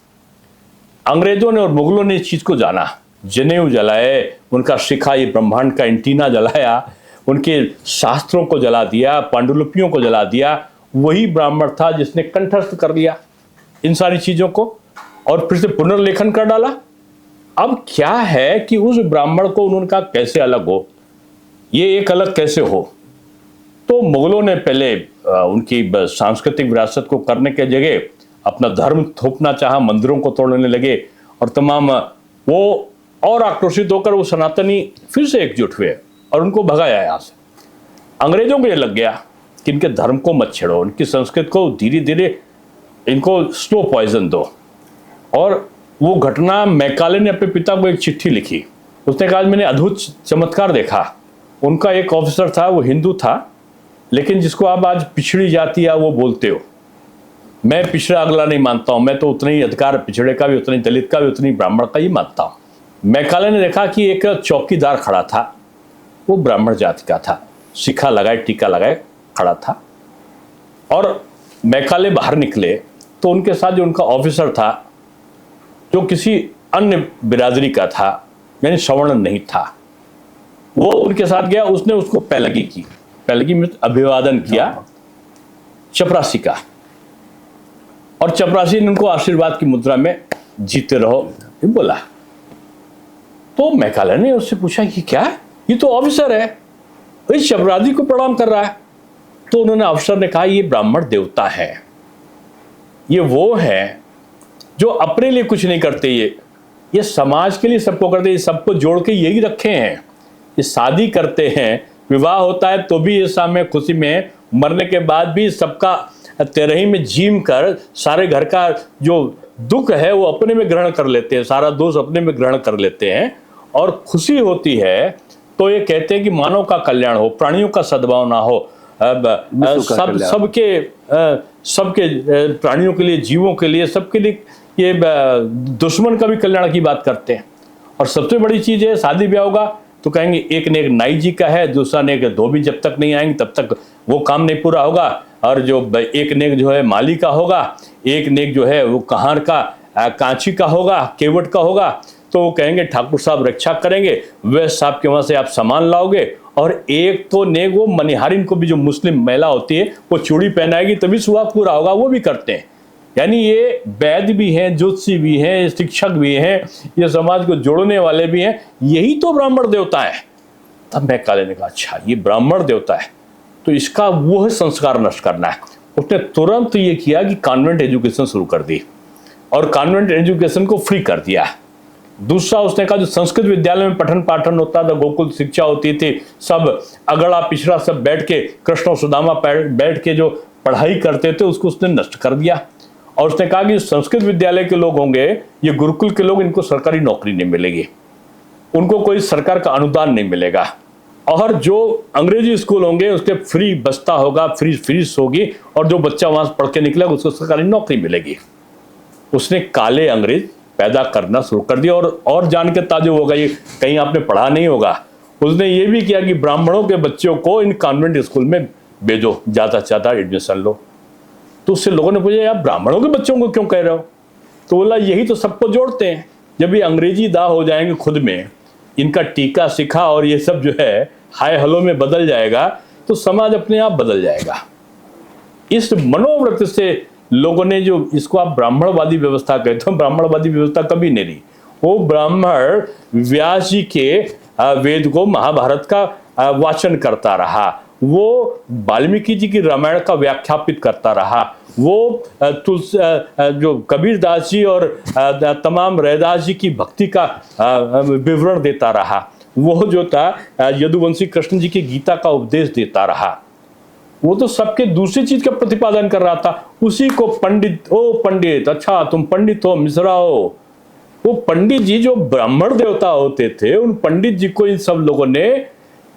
Speaker 2: अंग्रेजों ने और मुगलों ने इस चीज को जाना, जनेऊ जलाए, उनका शिखा, ये ब्रह्मांड का एंटीना जलाया, उनके शास्त्रों को जला दिया, पांडुलिपियों को जला दिया। वही ब्राह्मण था जिसने कंठस्थ कर लिया इन सारी चीजों को और फिर से पुनर्लेखन कर डाला। अब क्या है कि उस ब्राह्मण को उन्होंने कहा कैसे अलग हो, ये एक अलग कैसे हो। तो मुगलों ने पहले उनकी सांस्कृतिक विरासत को करने के जगह अपना धर्म थोपना चाहा, मंदिरों को तोड़ने लगे और तमाम वो, और आक्रोशित होकर वो सनातनी फिर से एकजुट हुए और उनको भगाया यहाँ से। अंग्रेजों को ये लग गया कि इनके धर्म को मत छेड़ो, इनकी संस्कृति को धीरे धीरे इनको स्लो पॉइजन दो। और वो घटना, मैकाले ने अपने पिता को एक चिट्ठी लिखी। उसने कहा मैंने अद्भुत चमत्कार देखा। उनका एक ऑफिसर था, वो हिंदू था, लेकिन जिसको आप आज पिछड़ी जाति है वो बोलते हो, मैं पिछड़ा अगला नहीं मानता हूं। मैं तो उतना ही अधिकार पिछड़े का भी, उतनी दलित का भी, उतनी ब्राह्मण का ही मानता हूं। मैकाले ने देखा कि एक चौकीदार खड़ा था, वो ब्राह्मण जाति का था, शिखा लगाए, टीका लगाए खड़ा था। और मैकाले बाहर निकले तो उनके साथ जो उनका ऑफिसर था, जो किसी अन्य बिरादरी का था, यानी सवर्ण नहीं था, वो उनके साथ गया। उसने उसको पैलगी की, पैलगी में अभिवादन किया चपरासी का, और चपरासी ने उनको आशीर्वाद की मुद्रा में जीते रहो ये बोला। तो मैकाले ने उससे पूछा कि क्या, ये तो ऑफिसर है, इस चपरासी को प्रणाम कर रहा है। तो उन्होंने अफसर ने कहा, ये ब्राह्मण देवता है, ये वो है जो अपने लिए कुछ नहीं करते, ये समाज के लिए सबको करते, ये सबको जोड़ के यही रखे हैं। ये शादी करते हैं, विवाह होता है तो भी इस में खुशी में, मरने के बाद भी सबका तेरही में जीम कर सारे घर का जो दुख है वो अपने में ग्रहण कर लेते हैं, सारा दोष अपने में ग्रहण कर लेते हैं। और खुशी होती है तो ये कहते हैं कि मानव का कल्याण हो, प्राणियों का सद्भाव ना हो, सबके प्राणियों के लिए, जीवों के लिए, सबके लिए, ये दुश्मन का भी कल्याण की बात करते हैं। और सबसे बड़ी चीज है, शादी ब्याह होगा तो कहेंगे एक ने एक नाई जी का है, दूसरा ने एक धोबी, जब तक नहीं आएंगे तब तक वो काम नहीं पूरा होगा। और जो एक नेक जो है माली का होगा, एक नेक जो है वो कहार का, कांची का होगा, केवट का होगा। तो वो कहेंगे ठाकुर साहब रक्षा करेंगे, वह साहब के वहां से आप सामान लाओगे। और एक तो नेक वो मनिहारिन को भी, जो मुस्लिम महिला होती है, वो चूड़ी पहनाएगी तभी सुहाग पूरा होगा, वो भी करते हैं। यानी ये वैद्य भी हैं, ज्योतिषी भी हैं, शिक्षक भी हैं, ये समाज को जोड़ने वाले भी हैं, यही तो ब्राह्मण देवता है। तब मैकाले ने कहा, अच्छा ये ब्राह्मण देवता है तो इसका वो संस्कार नष्ट करना है। उसने तुरंत ये किया कि कॉन्वेंट एजुकेशन शुरू कर दी और कॉन्वेंट एजुकेशन को फ्री कर दिया। दूसरा उसने कहा, जो संस्कृत विद्यालय में पठन पाठन होता था, गोकुल शिक्षा होती थी, सब अगड़ा पिछड़ा सब बैठ के, कृष्ण और सुदामा बैठ के जो पढ़ाई करते थे, उसको उसने नष्ट कर दिया। और उसने कहा कि संस्कृत विद्यालय के लोग होंगे, ये गुरुकुल के लोग, इनको सरकारी नौकरी नहीं मिलेगी, उनको कोई सरकार का अनुदान नहीं मिलेगा। और जो अंग्रेजी स्कूल होंगे उसके फ्री बस्ता होगा, फ्री फीस होगी, और जो बच्चा वहां पढ़ के निकलेगा उसको सरकारी नौकरी मिलेगी। उसने काले अंग्रेज पैदा करना शुरू कर दिया। और जान के ताजुब होगा, ये कहीं आपने पढ़ा नहीं होगा, उसने ये भी किया कि ब्राह्मणों के बच्चों को इन कॉन्वेंट स्कूल में भेजो, ज्यादा से ज्यादा एडमिशन लो। तो उससे लोगों ने पूछा, यार ब्राह्मणों के बच्चों को क्यों कह रहे हो? तो बोला, यही तो सबको जोड़ते हैं। जब ये अंग्रेजी दाह हो जाएंगे खुद में, इनका टीका सिखा और ये सब जो है हाय हलो में बदल जाएगा, तो समाज अपने आप बदल जाएगा। इस मनोवृत्ति से लोगों ने, जो इसको आप ब्राह्मणवादी व्यवस्था कहते हो, ब्राह्मणवादी व्यवस्था कभी नहीं रही। वो ब्राह्मण व्यास जी के वेद को, महाभारत का वाचन करता रहा, वो वाल्मीकि जी की रामायण का व्याख्यापित करता रहा, वो जो कबीरदास जी और तमाम रैदास जी की भक्ति का विवरण देता रहा, वो जो था यदुवंशी कृष्ण जी की गीता का उपदेश देता रहा, वो तो सबके दूसरी चीज का प्रतिपादन कर रहा था। उसी को पंडित, ओ पंडित, अच्छा तुम पंडित हो, मिश्रा हो। वो पंडित जी जो ब्राह्मण देवता होते थे, उन पंडित जी को इन सब लोगों ने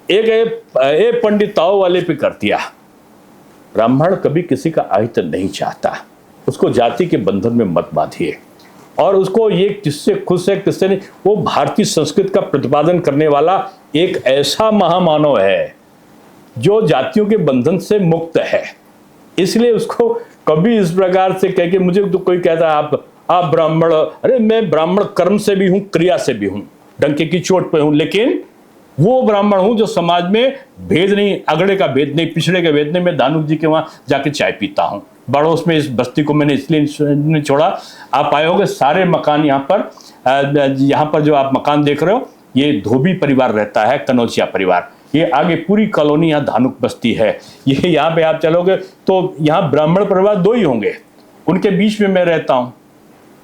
Speaker 2: एक पंडिताओं वाले पे कर दिया। ब्राह्मण कभी किसी का अहित नहीं चाहता, उसको जाति के बंधन में मत बांधिए। और उसको ये किससे खुश है किससे नहीं, वो भारतीय संस्कृति का प्रतिपादन करने वाला एक ऐसा महामानव है जो जातियों के बंधन से मुक्त है। इसलिए उसको कभी इस प्रकार से कह के, मुझे तो कोई कहता है आप ब्राह्मण, अरे मैं ब्राह्मण कर्म से भी हूं, क्रिया से भी हूं, डंके की चोट पे हूं, लेकिन वो ब्राह्मण हूं जो समाज में भेद नहीं, अगड़े का भेद नहीं, पिछड़े का भेद नहीं। मैं दानुक जी के वहां जाके चाय पीता हूं। बड़ोस में इस बस्ती को मैंने इसलिए नहीं छोड़ा, आप आए होगे सारे मकान यहाँ पर जो आप मकान देख रहे हो, ये धोबी परिवार रहता है, कनौजिया परिवार। ये आगे पूरी कॉलोनी यहाँ धानुक बस्ती है। ये यहाँ पे आप चलोगे तो यहाँ ब्राह्मण परिवार दो ही होंगे, उनके बीच में मैं रहता हूँ,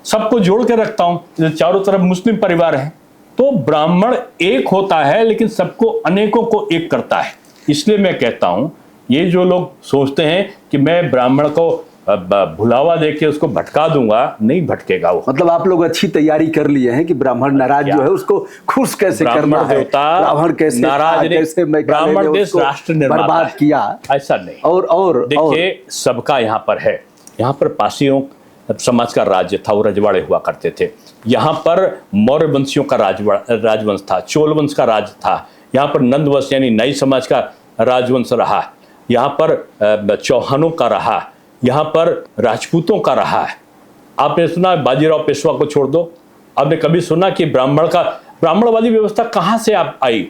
Speaker 2: सबको जोड़ के रखता हूँ। चारों तरफ मुस्लिम परिवार है, तो ब्राह्मण एक होता है लेकिन सबको, अनेकों को एक करता है। इसलिए मैं कहता हूं, ये जो लोग सोचते हैं कि मैं ब्राह्मण को भुलावा देके उसको भटका दूंगा, नहीं भटकेगा वो।
Speaker 1: मतलब आप लोग अच्छी तैयारी कर लिए हैं कि ब्राह्मण नाराज जो है उसको खुश कैसे करना है, ब्राह्मण कैसे नाराज, कैसे
Speaker 2: ब्राह्मण देश राष्ट्र
Speaker 1: बर्बाद किया,
Speaker 2: ऐसा नहीं।
Speaker 1: और देखिए
Speaker 2: सबका यहाँ पर है, यहाँ पर पासियों समाज का राज्य था, वो रजवाड़े हुआ करते थे। यहाँ पर मौर्य वंशियों का राजवंश था, चोल वंश का राज था, यहाँ पर नंद वंश यानी नई समाज का राजवंश रहा। यहाँ पर चौहानों का रहा, यहाँ पर राजपूतों का रहा है। आपने सुना बाजीराव पेशवा को छोड़ दो, आपने कभी सुना कि ब्राह्मणवादी व्यवस्था कहाँ से आप आई?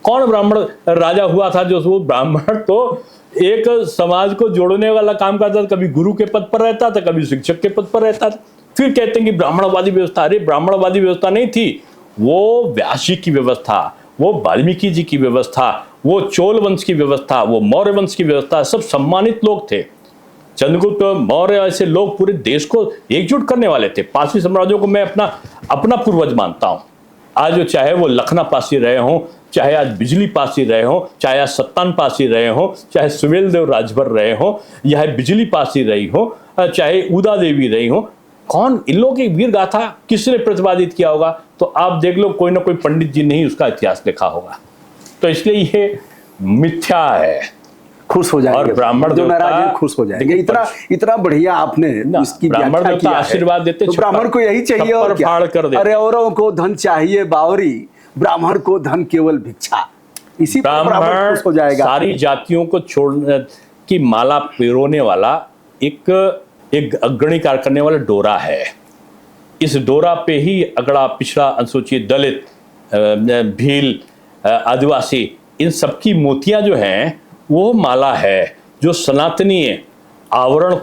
Speaker 2: कौन ब्राह्मण राजा हुआ था? जो वो ब्राह्मण तो एक समाज को जोड़ने वाला काम करता था, कभी गुरु के पद पर रहता था, कभी शिक्षक के पद पर रहता था। फिर कहते हैं कि ब्राह्मणवादी व्यवस्था। अरे ब्राह्मणवादी व्यवस्था नहीं थी, वो व्यास जी की व्यवस्था, वो वाल्मीकि जी की व्यवस्था, वो चोल वंश की व्यवस्था, वो मौर्य वंश की व्यवस्था, सब सम्मानित लोग थे। चंद्रगुप्त मौर्य ऐसे लोग पूरे देश को एकजुट करने वाले थे। पांचवी साम्राज्यों को मैं अपना पूर्वज मानता हूं। आज चाहे वो लखना पासी रहे हों, चाहे आज बिजली पासी रहे हों, चाहे आज सत्तान पासी रहे हों, चाहे सुवेल देव राजभर रहे हों, या बिजली पासी रही हो, चाहे उदा देवी रही हो, कौन इन लोगों की वीर गाथा किसने प्रतिपादित किया होगा? तो आप देख लो, कोई ना कोई पंडित जी ने ही उसका इतिहास लिखा होगा। तो इसलिए ये मिथ्या है।
Speaker 1: खुश हो जाएंगे
Speaker 2: और ब्राह्मण
Speaker 1: जो नाराज हैं खुश हो जाएंगे। इतना बढ़िया आपने इसकी
Speaker 2: ब्राह्मण
Speaker 1: व्याख्या किया है।
Speaker 2: आशीर्वाद देते,
Speaker 1: तो ब्राह्मण को यही चाहिए और क्या? अरे औरों को धन चाहिए बावरी, ब्राह्मण को धन केवल भिक्षा। इसी पर ब्राह्मण खुश हो जाएगा।
Speaker 2: सारी जातियों को छोड़ने की माला पिरोने वाला एक अग्रणी कार्य करने वाला डोरा है। इस डोरा पे ही अगड़ा, पिछड़ा, अनुसूचित, दलित, भील, आदिवासी, इन सबकी मोतियां जो हैं वो माला है जो सनातनी आवरण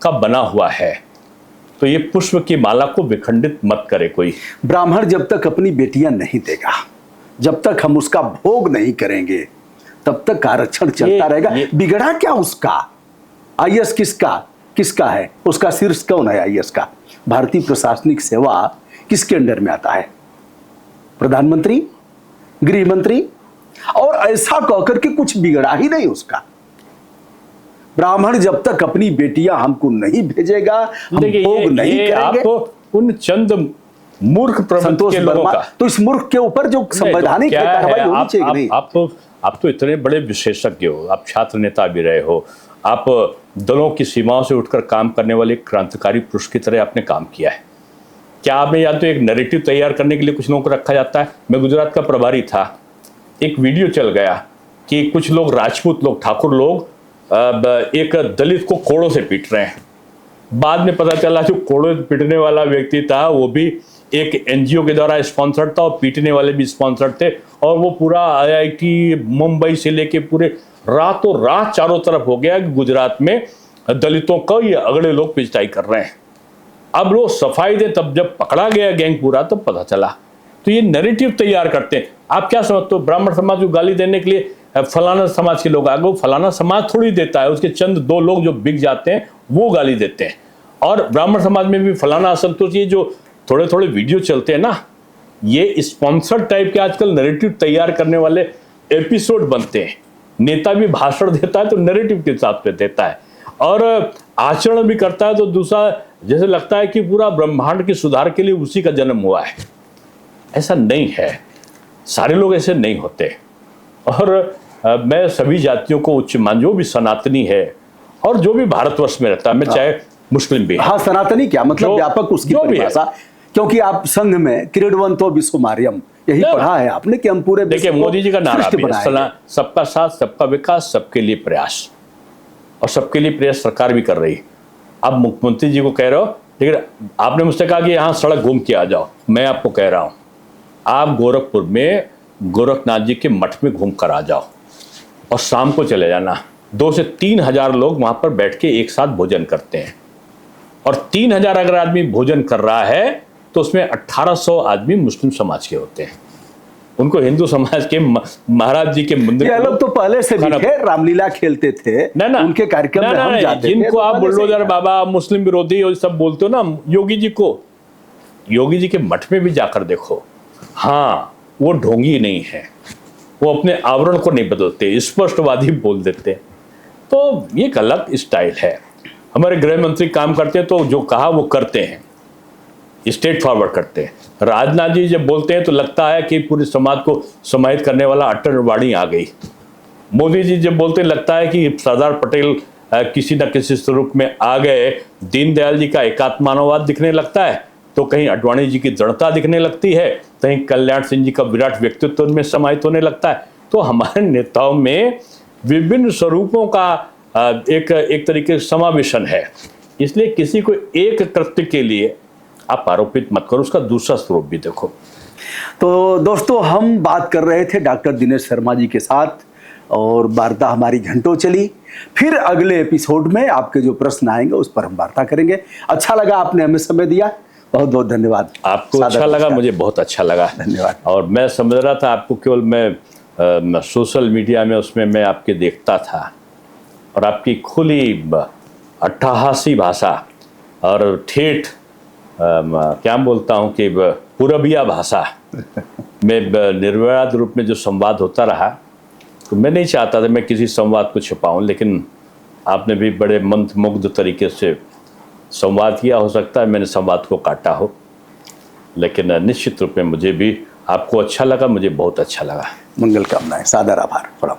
Speaker 2: का बना हुआ है। तो ये पुष्प की माला को विखंडित मत करे कोई।
Speaker 1: ब्राह्मण जब तक अपनी बेटियां नहीं देगा, जब तक हम उसका भोग नहीं करेंगे, तब तक आरक्षण चलता रहेगा। बिगड़ा क्या उसका? आईएएस किसका है? उसका शीर्ष कौन है आईएएस का? भारतीय प्रशासनिक सेवा किसके अंडर में आता है? प्रधानमंत्री, गृह मंत्री। और ऐसा कहकर के कुछ बिगड़ा ही नहीं उसका। ब्राह्मण जब तक अपनी बेटियां हमको नहीं भेजेगा, हम भोग नहीं करेंगे।
Speaker 2: आपको उन चंद मूर्ख प्रवृत्ति के लोगों का,
Speaker 1: तो इस मूर्ख के ऊपर जो संवैधानिक कार्रवाई होनी चाहिए नहीं।
Speaker 2: आप तो इतने बड़े विशेषज्ञ हो, आप छात्र नेता भी रहे हो, आप दलों की सीमाओं से उठकर काम करने वाले क्रांतिकारी पुरुष की तरह आपने काम किया है। क्या आपने या तो एक नैरेटिव तैयार करने के लिए कुछ लोगों को रखा जाता है? मैं गुजरात का प्रभारी था, एक वीडियो चल गया कि कुछ लोग, राजपूत लोग, ठाकुर लोग, एक दलित को कोड़ों से पीट रहे हैं। बाद में पता चला जो कोड़ों पीटने वाला व्यक्ति था वो भी एक एनजीओ के द्वारा स्पॉन्सर्ड था और पीटने वाले भी स्पॉन्सर्ड थे। और वो पूरा आईआईटी मुंबई से लेके पूरे रातों रात चारों तरफ हो गया कि गुजरात में दलितों को ये अगले लोग पिटाई कर रहे हैं। अब लोग सफाई दे, तब जब पकड़ा गया गैंग पूरा तब पता चला। तो ये नैरेटिव तैयार करते हैं। आप क्या समझते हो? ब्राह्मण समाज को गाली देने के लिए फलाना समाज के लोग आगे, फलाना समाज थोड़ी देता है, उसके चंद दो लोग जो बिक जाते हैं वो गाली देते हैं। और ब्राह्मण समाज में भी फलाना असंतोष, ये जो थोड़े थोड़े वीडियो चलते हैं ना, ये स्पॉन्सर्ड टाइप के आजकल नैरेटिव तैयार करने वाले एपिसोड बनते हैं। नेता भी भाषण देता है तो नैरेटिव के हिसाब से देता है, और आचरण भी करता है तो दूसरा, जैसे लगता है कि पूरा ब्रह्मांड के सुधार के लिए उसी का जन्म हुआ है। ऐसा नहीं है, सारे लोग ऐसे नहीं होते। और मैं सभी जातियों को उच्च मान, जो भी सनातनी है और जो भी भारतवर्ष में रहता है, मैं चाहे मुस्लिम भी।
Speaker 1: हाँ, सनातनी क्या मतलब? व्यापक उसकी परिभाषा, क्योंकि आप संघ में क्रीडवंतो विश्वमार्यम यही पढ़ा है आपने कि हम पूरे।
Speaker 2: देखिए, मोदी जी का नारा भी है, सबका साथ, सबका विकास, सबके लिए प्रयास। और सबके लिए प्रयास सरकार भी कर रही है। आप मुख्यमंत्री जी को कह रहे हो, लेकिन आपने मुझसे कहा कि यहाँ सड़क घूम के आ जाओ। मैं आपको कह रहा हूँ, आप गोरखपुर में गोरखनाथ जी के मठ में घूम कर आ जाओ और शाम को चले जाना। 2 से 3 हजार लोग वहां पर बैठ के एक साथ भोजन करते हैं। और 3000 अगर आदमी भोजन कर रहा है तो उसमें 1800 आदमी मुस्लिम समाज के होते हैं। उनको हिंदू समाज के महाराज जी के मंदिर,
Speaker 1: ये लोग तो पहले से भी थे, रामलीला खेलते थे ना, उनके कार्यक्रम में हम जाते थे।
Speaker 2: जिनको आप बुलडोजर बाबा, मुस्लिम विरोधी और सब बोलते हो ना, योगी जी को, योगी जी के मठ में भी जाकर देखो। हाँ, वो ढोंगी नहीं है, वो अपने आवरण को नहीं बदलते, स्पष्टवादी बोल देते। तो ये एक अलग स्टाइल है। हमारे गृह मंत्री काम करते हैं तो जो कहा वो करते हैं, स्ट्रेट फॉरवर्ड करते हैं। राजनाथ जी जब बोलते हैं तो लगता है कि पूरे समाज को समाहित करने वाला अटल वाणी आ गई। मोदी जी जब बोलते हैं लगता है कि सरदार पटेल किसी न किसी स्वरूप में आ गए। दीनदयाल जी का एकात्मानववाद दिखने लगता है तो कहीं अडवाणी जी की दृढ़ता दिखने लगती है, कहीं कल्याण सिंह जी का विराट व्यक्तित्व उनमें समाहित होने लगता है। तो हमारे नेताओं में विभिन्न स्वरूपों का एक तरीके से समावेशन है। इसलिए किसी को एक कृत्य के लिए आप आरोपित मत करो, उसका दूसरा स्वरूप भी देखो।
Speaker 1: तो दोस्तों, हम बात कर रहे थे डॉक्टर दिनेश शर्मा जी के साथ और वार्ता हमारी घंटों चली। फिर अगले एपिसोड में आपके जो प्रश्न आएंगे उस पर हम वार्ता करेंगे। अच्छा लगा आपने हमें समय दिया, बहुत बहुत धन्यवाद।
Speaker 2: आपको अच्छा लगा, मुझे बहुत अच्छा लगा,
Speaker 1: धन्यवाद।
Speaker 2: और मैं समझ रहा था आपको केवल मैं सोशल मीडिया में उसमें मैं आपके देखता था, और आपकी खुली अट्ठहासी भाषा और ठेठ क्या बोलता हूँ कि पूरबिया भाषा में निर्विवाद रूप में जो संवाद होता रहा, तो मैं नहीं चाहता था मैं किसी संवाद को छिपाऊं, लेकिन आपने भी बड़े मंत्रमुग्ध तरीके से संवाद किया। हो सकता है मैंने संवाद को काटा हो, लेकिन निश्चित रूप में मुझे भी आपको अच्छा लगा, मुझे बहुत अच्छा लगा।
Speaker 1: मंगल कामनाएं, सादर आभार। प्रणाम।